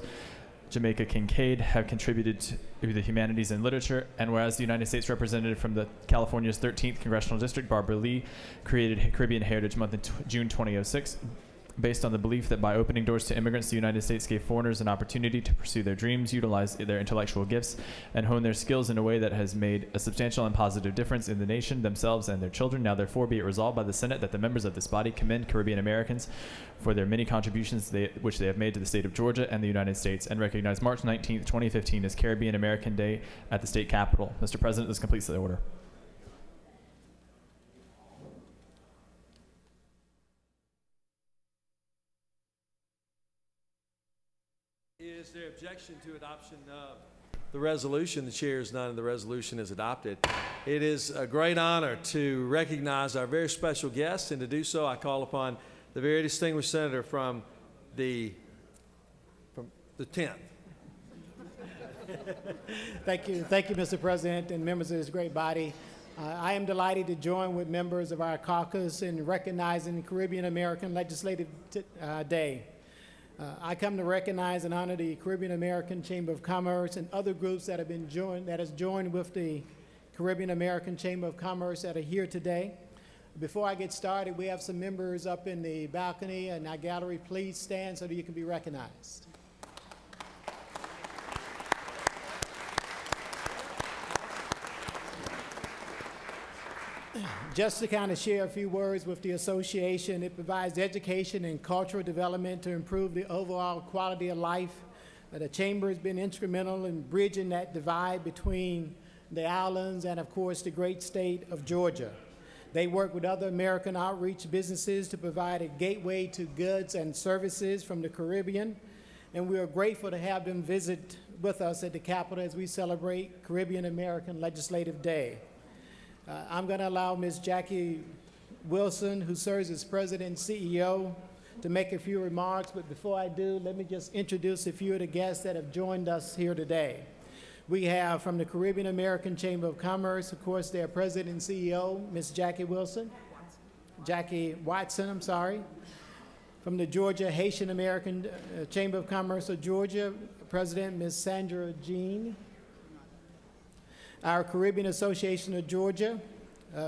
Jamaica Kincaid have contributed to the humanities and literature, and whereas the United States representative from the California's 13th Congressional District, Barbara Lee, created Caribbean Heritage Month in June 2006, based on the belief that by opening doors to immigrants, the United States gave foreigners an opportunity to pursue their dreams, utilize their intellectual gifts, and hone their skills in a way that has made a substantial and positive difference in the nation, themselves, and their children. Now therefore be it resolved by the Senate that the members of this body commend Caribbean Americans for their many contributions which they have made to the state of Georgia and the United States, and recognize March 19th, 2015 as Caribbean American Day at the state capitol. Mr. President, this completes the order. Is there objection to adoption of the resolution? The chair is none, and the resolution is adopted. It is a great honor to recognize our very special guest, and to do so, I call upon the very distinguished senator from the 10th. Thank you, Mr. President, and members of this great body. I am delighted to join with members of our caucus in recognizing Caribbean American Legislative Day. I come to recognize and honor the Caribbean American Chamber of Commerce and other groups that has joined with the Caribbean American Chamber of Commerce that are here today. Before I get started, we have some members up in the balcony and our gallery. Please stand so that you can be recognized. Just to kind of share a few words with the association, it provides education and cultural development to improve the overall quality of life. The Chamber has been instrumental in bridging that divide between the islands and, of course, the great state of Georgia. They work with other American outreach businesses to provide a gateway to goods and services from the Caribbean, and we are grateful to have them visit with us at the Capitol as we celebrate Caribbean American Legislative Day. I'm going to allow Ms. Jackie Wilson, who serves as President and CEO, to make a few remarks. But before I do, let me just introduce a few of the guests that have joined us here today. We have from the Caribbean American Chamber of Commerce, of course, their President and CEO, Ms. Jackie Wilson. Jackie Watson, I'm sorry. From the Georgia Haitian American Chamber of Commerce of Georgia, President Ms. Sandra Jean. Our Caribbean Association of Georgia,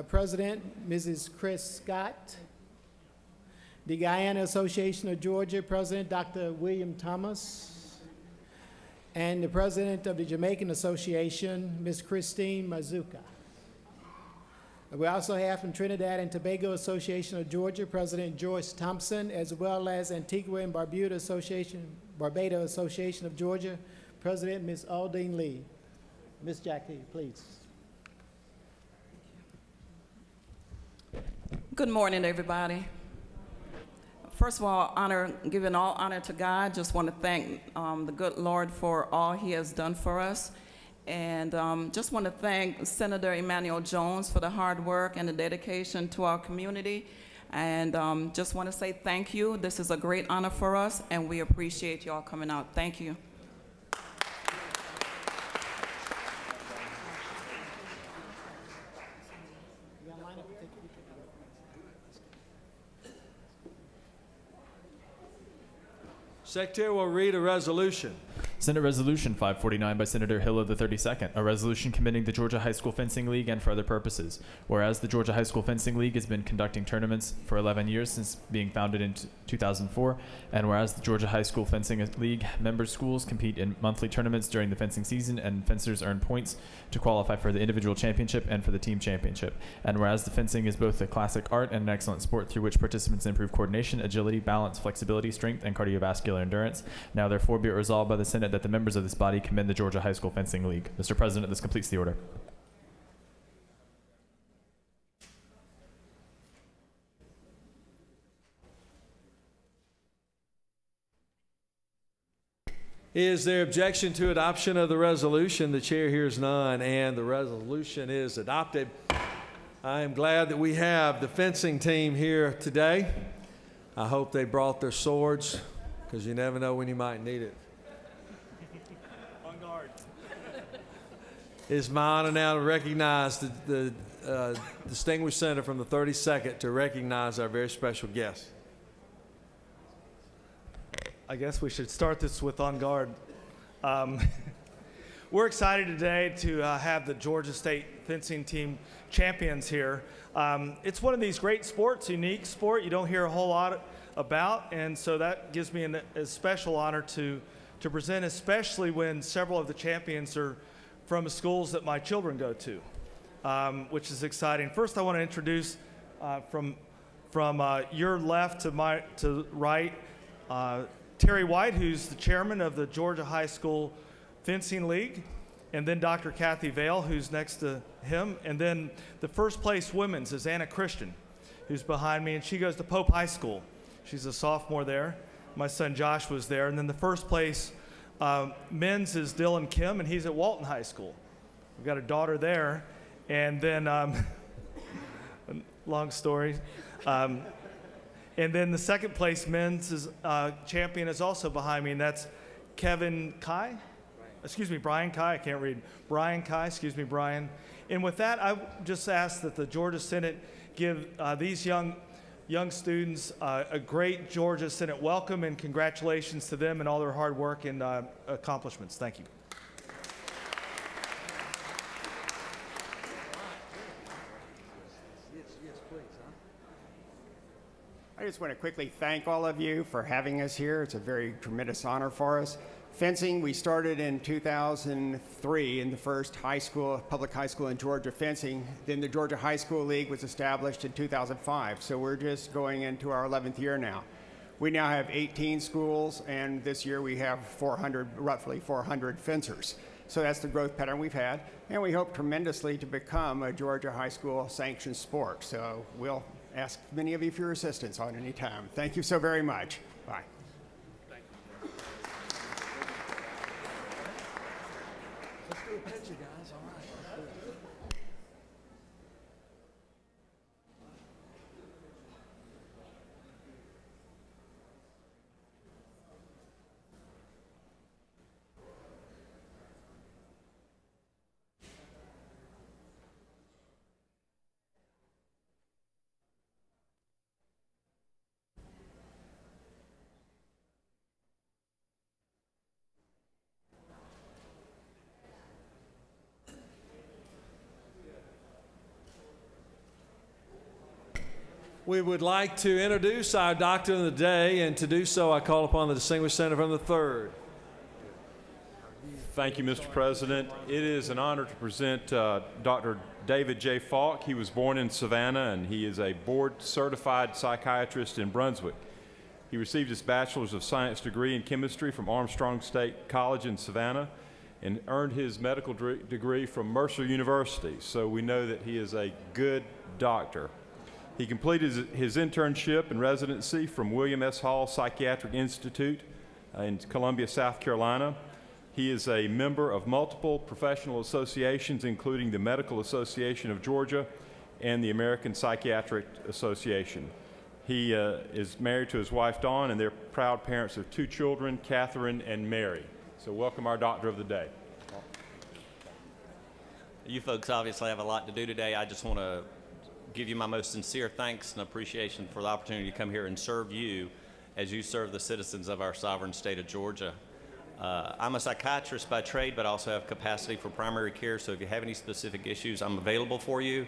President Mrs. Chris Scott. The Guyana Association of Georgia, President Dr. William Thomas. And the President of the Jamaican Association, Ms. Christine Mazuka. We also have from Trinidad and Tobago Association of Georgia, President George Thompson, as well as Antigua and Barbuda Association of Georgia, President Ms. Aldine Lee. Ms. Jackie, please. Good morning, everybody. First of all, giving all honor to God. Just want to thank the good Lord for all He has done for us. And just want to thank Senator Emanuel Jones for the hard work and the dedication to our community. And just want to say thank you. This is a great honor for us, and we appreciate you all coming out. Thank you. Secretary will read a resolution. Senate Resolution 549 by Senator Hill of the 32nd, a resolution committing the Georgia High School Fencing League and for other purposes. Whereas the Georgia High School Fencing League has been conducting tournaments for 11 years since being founded in 2004, and whereas the Georgia High School Fencing League member schools compete in monthly tournaments during the fencing season, and fencers earn points to qualify for the individual championship and for the team championship. And whereas the fencing is both a classic art and an excellent sport through which participants improve coordination, agility, balance, flexibility, strength, and cardiovascular endurance, now therefore be it resolved by the Senate that the members of this body commend the Georgia High School Fencing League. Mr. President, this completes the order. Is there objection to adoption of the resolution? The chair hears none, and the resolution is adopted. I am glad that we have the fencing team here today. I hope they brought their swords, because you never know when you might need it. On guard. It's my honor now to recognize the distinguished senator from the 32nd to recognize our very special guest. I guess we should start this with on guard. We're excited today to have the Georgia State fencing team champions here. It's one of these great sports, unique sport you don't hear a whole lot about, and so that gives me a special honor to present, especially when several of the champions are from schools that my children go to, which is exciting. First, I want to introduce from your left to right, Terry White, who's the chairman of the Georgia High School Fencing League, and then Dr. Kathy Vale, who's next to him, and then the first place women's is Anna Christian, who's behind me, and she goes to Pope High School. She's a sophomore there. My son Josh was there, and then the first place men's is Dylan Kim, and he's at Walton High School. We've got a daughter there, and then long story. And then the second place men's champion is also behind me, and that's Brian Kai, I can't read. Brian Kai, excuse me, Brian. And with that, I just ask that the Georgia Senate give these young students a great Georgia Senate welcome, and congratulations to them and all their hard work and accomplishments. Thank you. I just want to quickly thank all of you for having us here. It's a very tremendous honor for us. Fencing, we started in 2003 in the first public high school in Georgia fencing. Then the Georgia High School League was established in 2005. So we're just going into our 11th year now. We now have 18 schools, and this year we have roughly 400 fencers. So that's the growth pattern we've had. And we hope tremendously to become a Georgia High School sanctioned sport. So we'll ask many of you for your assistance on any time. Thank you so very much. Bye. Let's do a picture, guys. All right. We would like to introduce our doctor of the day, and to do so, I call upon the distinguished senator from the 3rd. Thank you, Mr. President. It is an honor to present Dr. David J. Falk. He was born in Savannah, and he is a board-certified psychiatrist in Brunswick. He received his Bachelor's of Science degree in chemistry from Armstrong State College in Savannah and earned his medical degree from Mercer University, so we know that he is a good doctor. He completed his internship and residency from William S. Hall Psychiatric Institute in Columbia, South Carolina. He is a member of multiple professional associations, including the Medical Association of Georgia and the American Psychiatric Association. He is married to his wife, Dawn, and they're proud parents of 2 children, Catherine and Mary. So welcome our doctor of the day. You folks obviously have a lot to do today. I just want to give you my most sincere thanks and appreciation for the opportunity to come here and serve you as you serve the citizens of our sovereign state of Georgia. I'm a psychiatrist by trade, but I also have capacity for primary care, so if you have any specific issues, I'm available for you.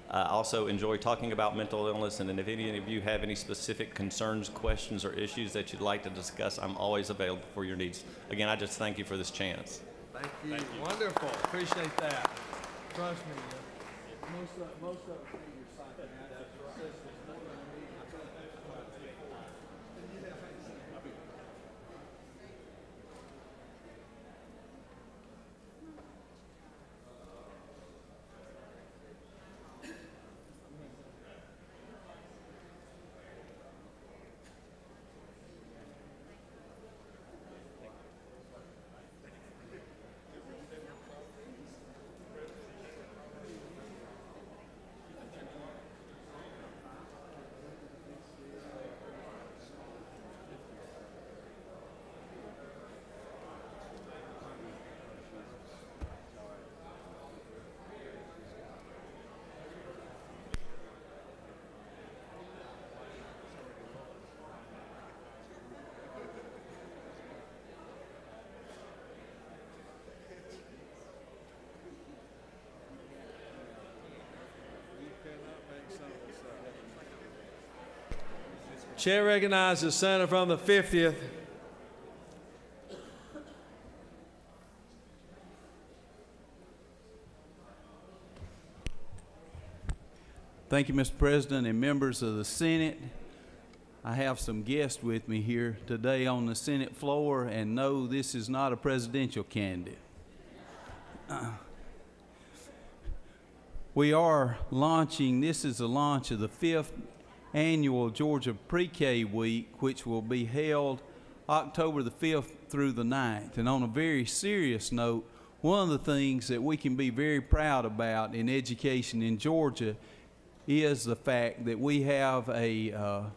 I also enjoy talking about mental illness, and if any of you have any specific concerns, questions, or issues that you'd like to discuss, I'm always available for your needs. Again, I just thank you for this chance. Thank you. Wonderful. Appreciate that. Trust me, most of it your psychiatric Chair recognizes the senator from the 50th. Thank you, Mr. President and members of the Senate. I have some guests with me here today on the Senate floor, and no, this is not a presidential candidate. We are launching, this is the launch of the 5th annual Georgia Pre-K Week, which will be held October the 5th through the 9th. And on a very serious note, one of the things that we can be very proud about in education in Georgia is the fact that we have a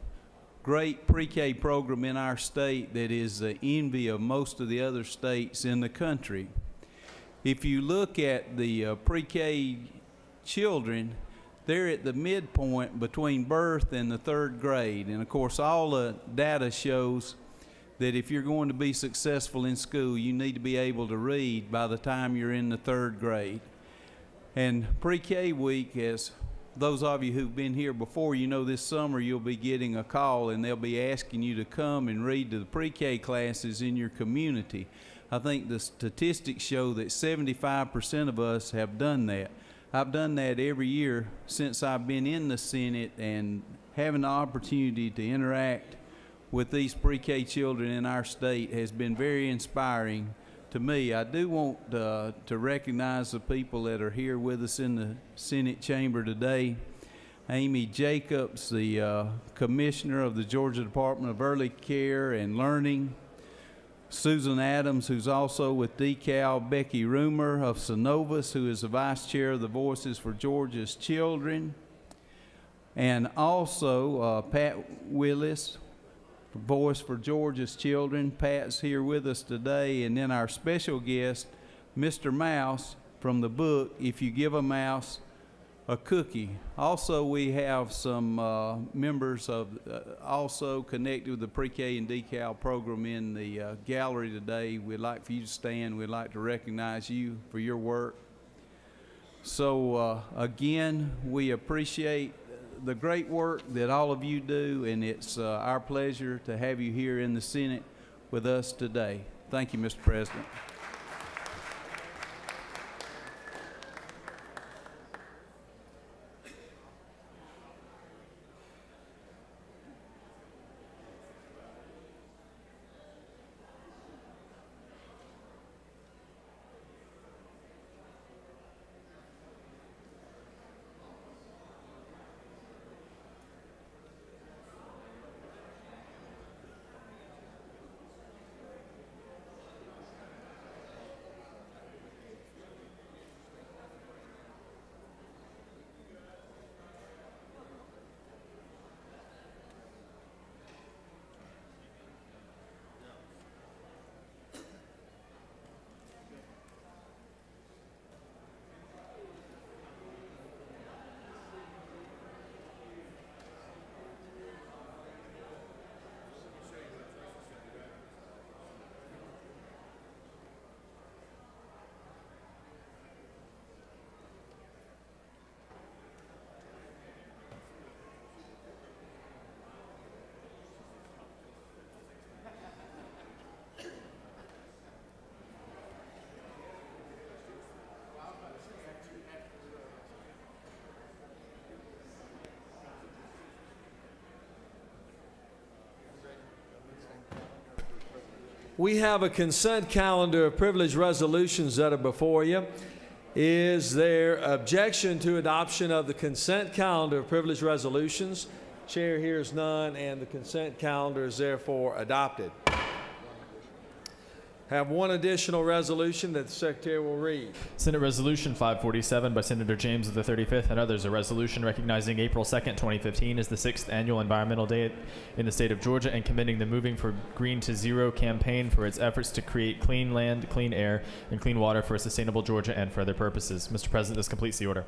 great pre-K program in our state that is the envy of most of the other states in the country. If you look at the pre-K children, they're at the midpoint between birth and the 3rd grade. And of course, all the data shows that if you're going to be successful in school, you need to be able to read by the time you're in the 3rd grade. And pre-K week, as those of you who've been here before, you know this summer you'll be getting a call and they'll be asking you to come and read to the pre-K classes in your community. I think the statistics show that 75% of us have done that. I've done that every year since I've been in the Senate, and having the opportunity to interact with these pre-K children in our state has been very inspiring to me. I do want to recognize the people that are here with us in the Senate chamber today. Amy Jacobs, the Commissioner of the Georgia Department of Early Care and Learning. Susan Adams, who's also with DeKalb. Becky Roomer of Synovus, who is the Vice Chair of the Voices for Georgia's Children. And also Pat Willis, Voice for Georgia's Children. Pat's here with us today. And then our special guest, Mr. Mouse, from the book, If You Give a Mouse a Cookie. Also, we have some members of, also connected with the pre-K and DeKalb program in the gallery today. We'd like for you to stand. We'd like to recognize you for your work. So again, we appreciate the great work that all of you do, and it's our pleasure to have you here in the Senate with us today. Thank you, Mr. President. We have a consent calendar of privileged resolutions that are before you. Is there objection to adoption of the consent calendar of privileged resolutions? Chair hears none, and the consent calendar is therefore adopted. Have one additional resolution that the Secretary will read. Senate Resolution 547 by Senator James of the 35th and others, a resolution recognizing April 2nd, 2015 as the 6th Annual Environmental Day in the state of Georgia and commending the Moving for Green to Zero campaign for its efforts to create clean land, clean air, and clean water for a sustainable Georgia and for other purposes. Mr. President, this completes the order.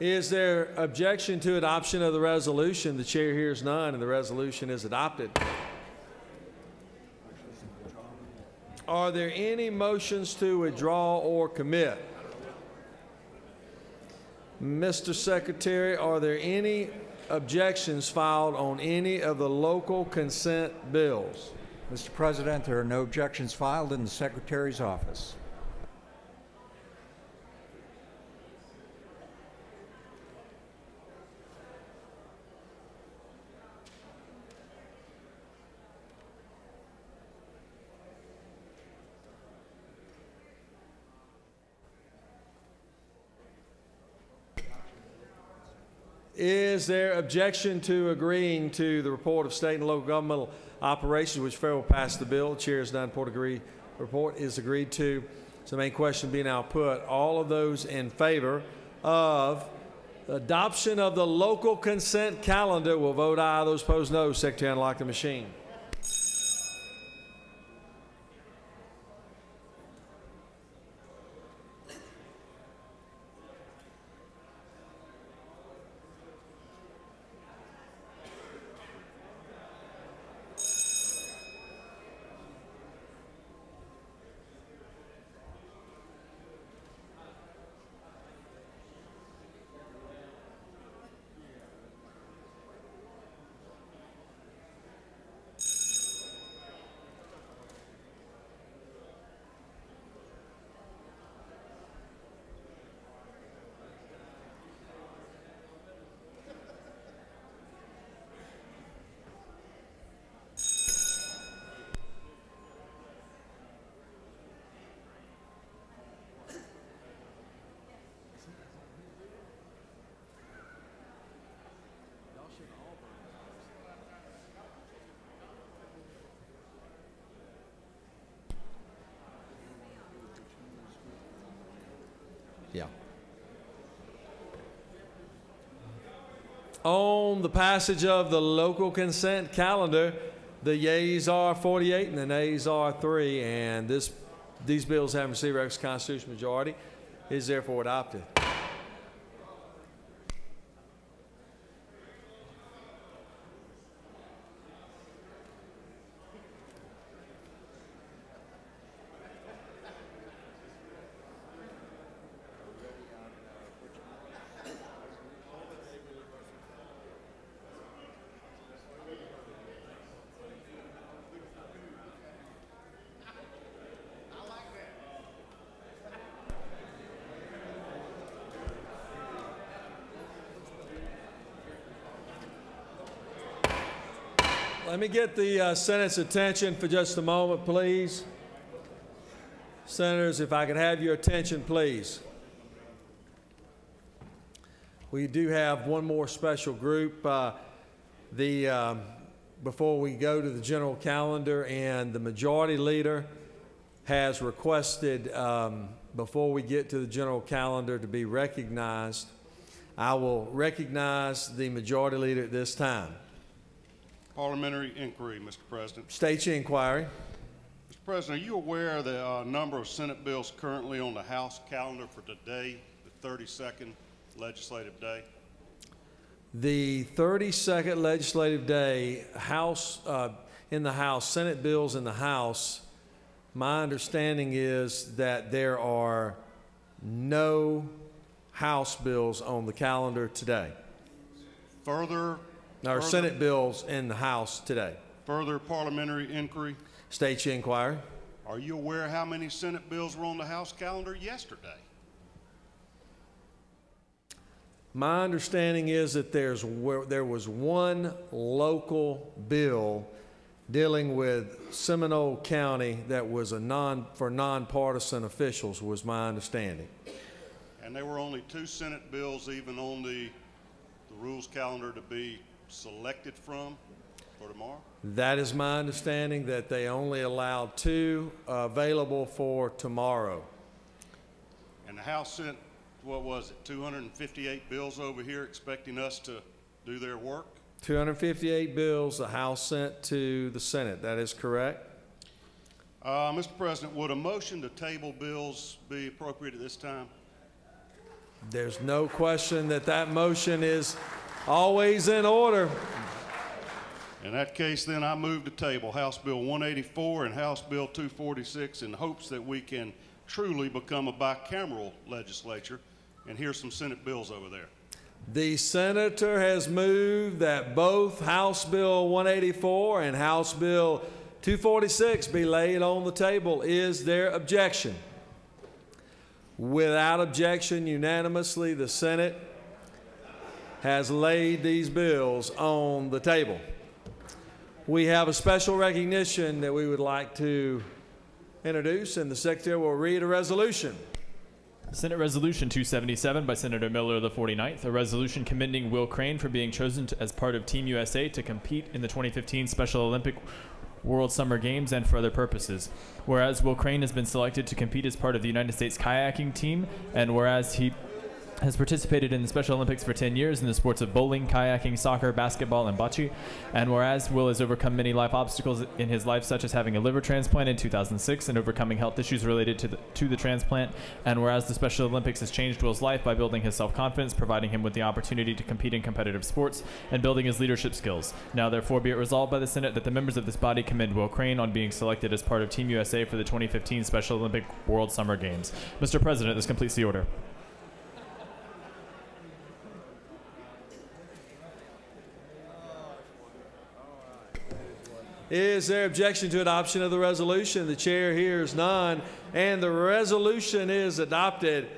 Is there objection to adoption of the resolution? The chair hears none, and the resolution is adopted. Are there any motions to withdraw or commit? Mr. Secretary, are there any objections filed on any of the local consent bills? Mr. President, there are no objections filed in the Secretary's office. Is there objection to agreeing to the report of state and local governmental operations, which fair will pass the bill? Chair is none. Report is agreed to. So the main question being now put. All of those in favor of adoption of the local consent calendar will vote aye. Those opposed, no. Secretary, unlock the machine. Yeah. On the passage of the local consent calendar, the yeas are 48 and the nays are 3, and these bills having received requisite constitutional majority is therefore adopted. Let me get the Senate's attention for just a moment, please. Senators, if I could have your attention, please. We do have one more special group. Before we go to the general calendar, and the majority leader has requested, before we get to the general calendar, to be recognized. I will recognize the majority leader at this time. Parliamentary inquiry, Mr. President. State your inquiry. Mr. President, are you aware of the number of Senate bills currently on the House calendar for today, the 32nd legislative day? The 32nd legislative day, in the House, Senate bills in the House, my understanding is that there are no House bills on the calendar today. Senate bills in the House today. Further parliamentary inquiry. State your inquiry. Are you aware how many Senate bills were on the House calendar yesterday? My understanding is that there was one local bill dealing with Seminole County that was for nonpartisan officials, was my understanding. And there were only 2 Senate bills even on the rules calendar to be selected from for tomorrow? That is my understanding, that they only allowed 2 available for tomorrow. And the House sent, what was it, 258 bills over here expecting us to do their work? 258 bills the House sent to the Senate. That is correct. Mr. President, would a motion to table bills be appropriate at this time? There's no question that that motion is always in order. In that case, then, I move to table House Bill 184 and House Bill 246 in hopes that we can truly become a bicameral legislature. And here's some Senate bills over there. The senator has moved that both House Bill 184 and House Bill 246 be laid on the table. Is there objection? Without objection, unanimously, the Senate has laid these bills on the table. We have a special recognition that we would like to introduce, and the Secretary will read a resolution. Senate Resolution 277 by Senator Miller of the 49th, a resolution commending Will Crane for being chosen as part of Team USA to compete in the 2015 Special Olympic World Summer Games and for other purposes. Whereas Will Crane has been selected to compete as part of the United States kayaking team, and whereas he has participated in the Special Olympics for 10 years in the sports of bowling, kayaking, soccer, basketball, and bocce. And whereas Will has overcome many life obstacles in his life, such as having a liver transplant in 2006 and overcoming health issues related to the transplant. And whereas the Special Olympics has changed Will's life by building his self-confidence, providing him with the opportunity to compete in competitive sports, and building his leadership skills. Now therefore be it resolved by the Senate that the members of this body commend Will Crane on being selected as part of Team USA for the 2015 Special Olympic World Summer Games. Mr. President, this completes the order. Is there objection to adoption of the resolution? The chair hears none, and the resolution is adopted.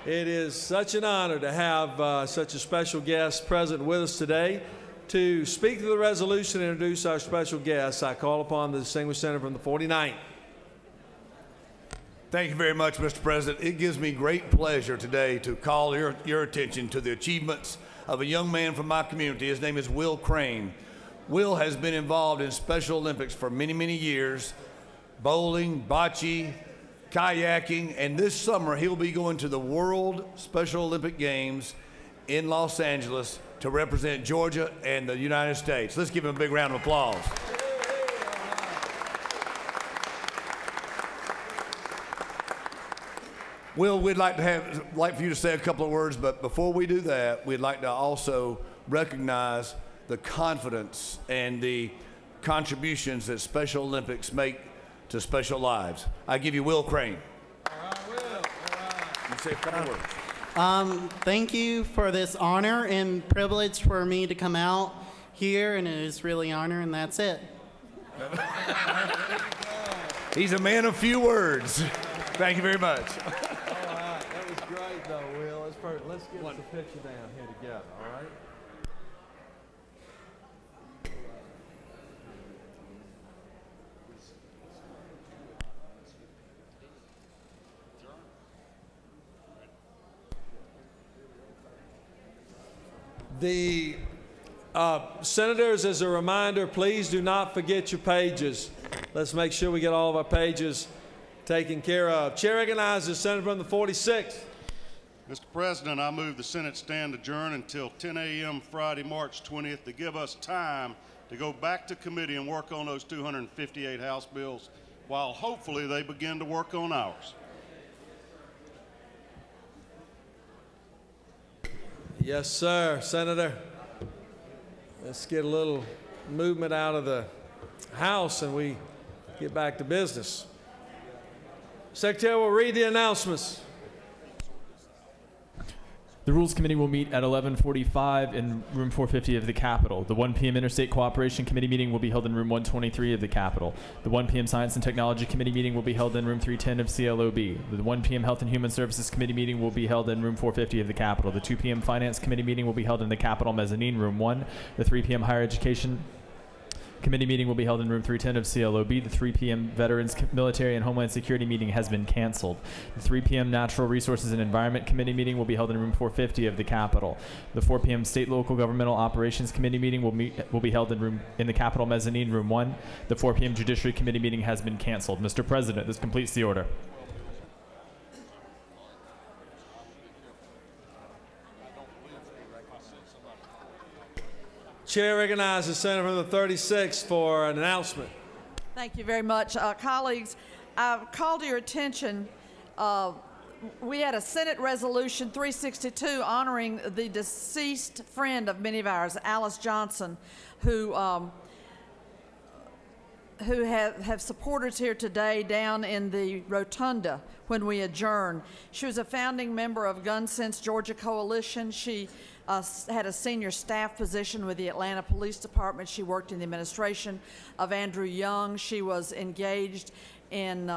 It is such an honor to have such a special guest present with us today. To speak to the resolution and introduce our special guest, I call upon the distinguished senator from the 49th. Thank you very much, Mr. President. It gives me great pleasure today to call your attention to the achievements of a young man from my community. His name is Will Crane. Will has been involved in Special Olympics for many, many years, bowling, bocce, kayaking, and this summer he'll be going to the World Special Olympic Games in Los Angeles to represent Georgia and the United States. Let's give him a big round of applause. Will, we'd like for you to say a couple of words, but before we do that, we'd like to also recognize the confidence and the contributions that Special Olympics make to special lives. I give you Will Crane. All right, Will. All right. You say a couple words. Thank you for this honor and privilege for me to come out here, and it is really an honor, and that's it. He's a man of few words. Thank you very much. All right, that was great, though, Will. That's perfect. Let's get us a picture down here together, all right? The senators, as a reminder, please do not forget your pages. Let's make sure we get all of our pages taken care of. Chair recognizes Senator from the 46th. Mr. President, I move the Senate stand adjourned until 10 a.m. Friday, March 20th to give us time to go back to committee and work on those 258 House bills while hopefully they begin to work on ours. Yes, sir, Senator. Let's get a little movement out of the House and we get back to business. Secretary will read the announcements. The Rules Committee will meet at 11:45 in room 450 of the Capitol. The 1 p.m. Interstate Cooperation Committee meeting will be held in room 123 of the Capitol. The 1 p.m. Science and Technology Committee meeting will be held in room 310 of CLOB. The 1 p.m. Health and Human Services Committee meeting will be held in room 450 of the Capitol. The 2 p.m. Finance Committee meeting will be held in the Capitol Mezzanine, room 1. The 3 p.m. Higher Education Committee meeting will be held in room 310 of CLOB. The 3 p.m. Veterans, Military, and Homeland Security meeting has been canceled. The 3 p.m. Natural Resources and Environment Committee meeting will be held in room 450 of the Capitol. The 4 p.m. State Local Governmental Operations Committee meeting will be held in the Capitol Mezzanine, room 1. The 4 p.m. Judiciary Committee meeting has been canceled. Mr. President, this completes the order. Chair recognizes the Senator from the 36th for an announcement. Thank you very much. Colleagues, I've called to your attention, we had a Senate Resolution 362 honoring the deceased friend of many of ours, Alice Johnson, who have supporters here today down in the rotunda when we adjourn. She was a founding member of Gun Sense Georgia Coalition. She had a senior staff position with the Atlanta Police Department. She worked in the administration of Andrew Young. She was engaged in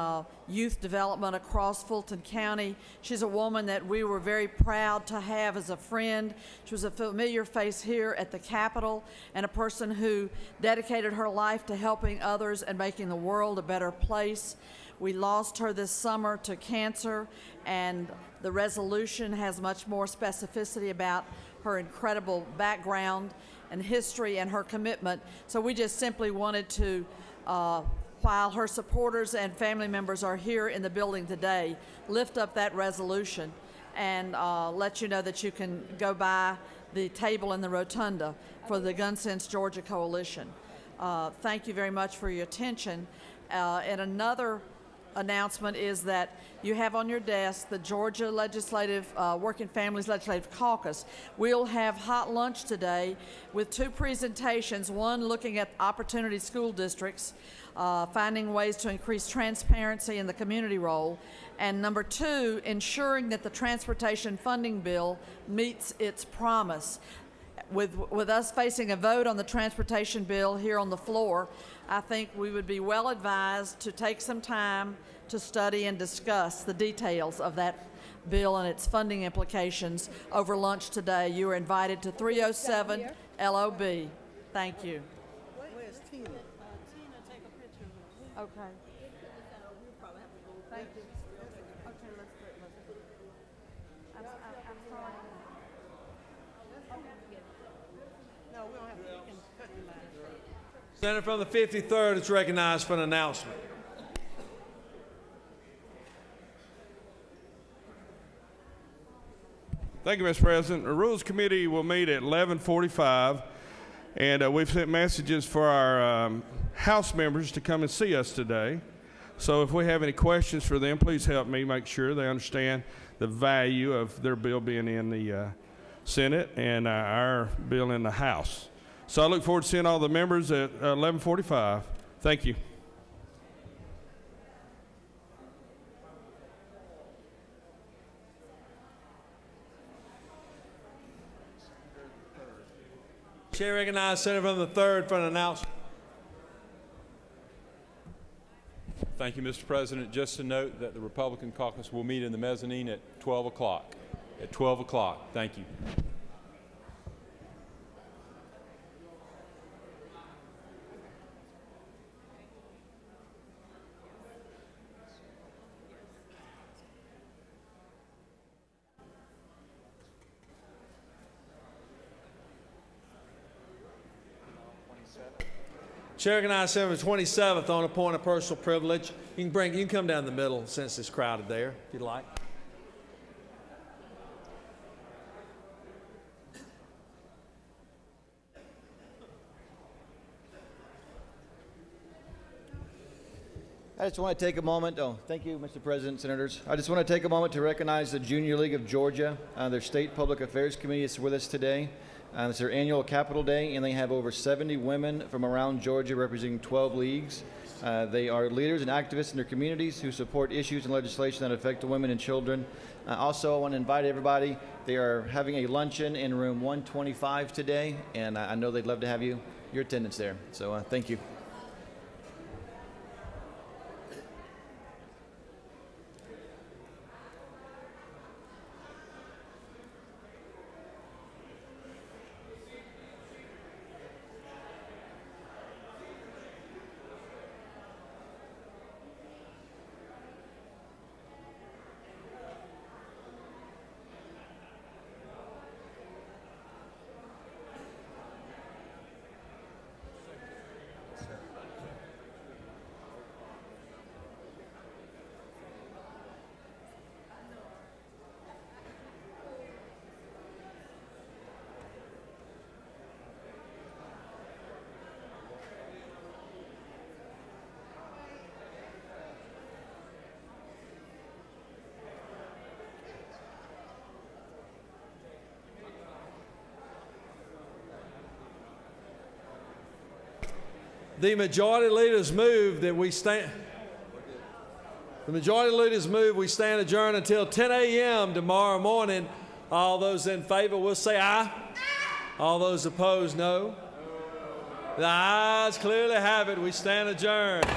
youth development across Fulton County. She's a woman that we were very proud to have as a friend. She was a familiar face here at the Capitol and a person who dedicated her life to helping others and making the world a better place. We lost her this summer to cancer, and the resolution has much more specificity about her incredible background and history and her commitment. So we just simply wanted to, while her supporters and family members are here in the building today, lift up that resolution and let you know that you can go by the table in the rotunda for the Gun Sense Georgia Coalition. Thank you very much for your attention. And another announcement is that you have on your desk the Georgia Legislative Working Families Legislative Caucus. We'll have hot lunch today with 2 presentations, one looking at opportunity school districts, finding ways to increase transparency in the community role, and number 2, ensuring that the transportation funding bill meets its promise. With us facing a vote on the transportation bill here on the floor, I think we would be well advised to take some time to study and discuss the details of that bill and its funding implications over lunch today. You are invited to 307 LOB. Thank you. Where's Tina? Tina, take a picture of her. Okay. Thank you. Okay, let's do it. I'm sorry. No, we don't have to. We can cut the line. Senator from the 53rd is recognized for an announcement. Thank you, Mr. President. The Rules Committee will meet at 11:45, and we've sent messages for our House members to come and see us today. So if we have any questions for them, please help me make sure they understand the value of their bill being in the Senate and our bill in the House. So I look forward to seeing all the members at 11:45. Thank you. Chair recognizes Senator from the 3rd for an announcement. Thank you, Mr. President. Just to note that the Republican caucus will meet in the mezzanine at 12 o'clock. At 12 o'clock. Thank you. Chair recognizes Senator 27th on a point of personal privilege. You can come down the middle since it's crowded there, if you'd like. I just want to take a moment. Oh, thank you, Mr. President, Senators. I just want to take a moment to recognize the Junior League of Georgia. Their State Public Affairs Committee is with us today. It's their annual Capitol Day, and they have over 70 women from around Georgia representing 12 leagues. They are leaders and activists in their communities who support issues and legislation that affect women and children. Also, I want to invite everybody. They are having a luncheon in room 125 today, and I know they'd love to have your attendance there. So thank you. The majority leaders move that we stand. The majority leaders move we stand adjourned until 10 a.m. tomorrow morning. All those in favor will say aye. All those opposed, no. The ayes clearly have it. We stand adjourned.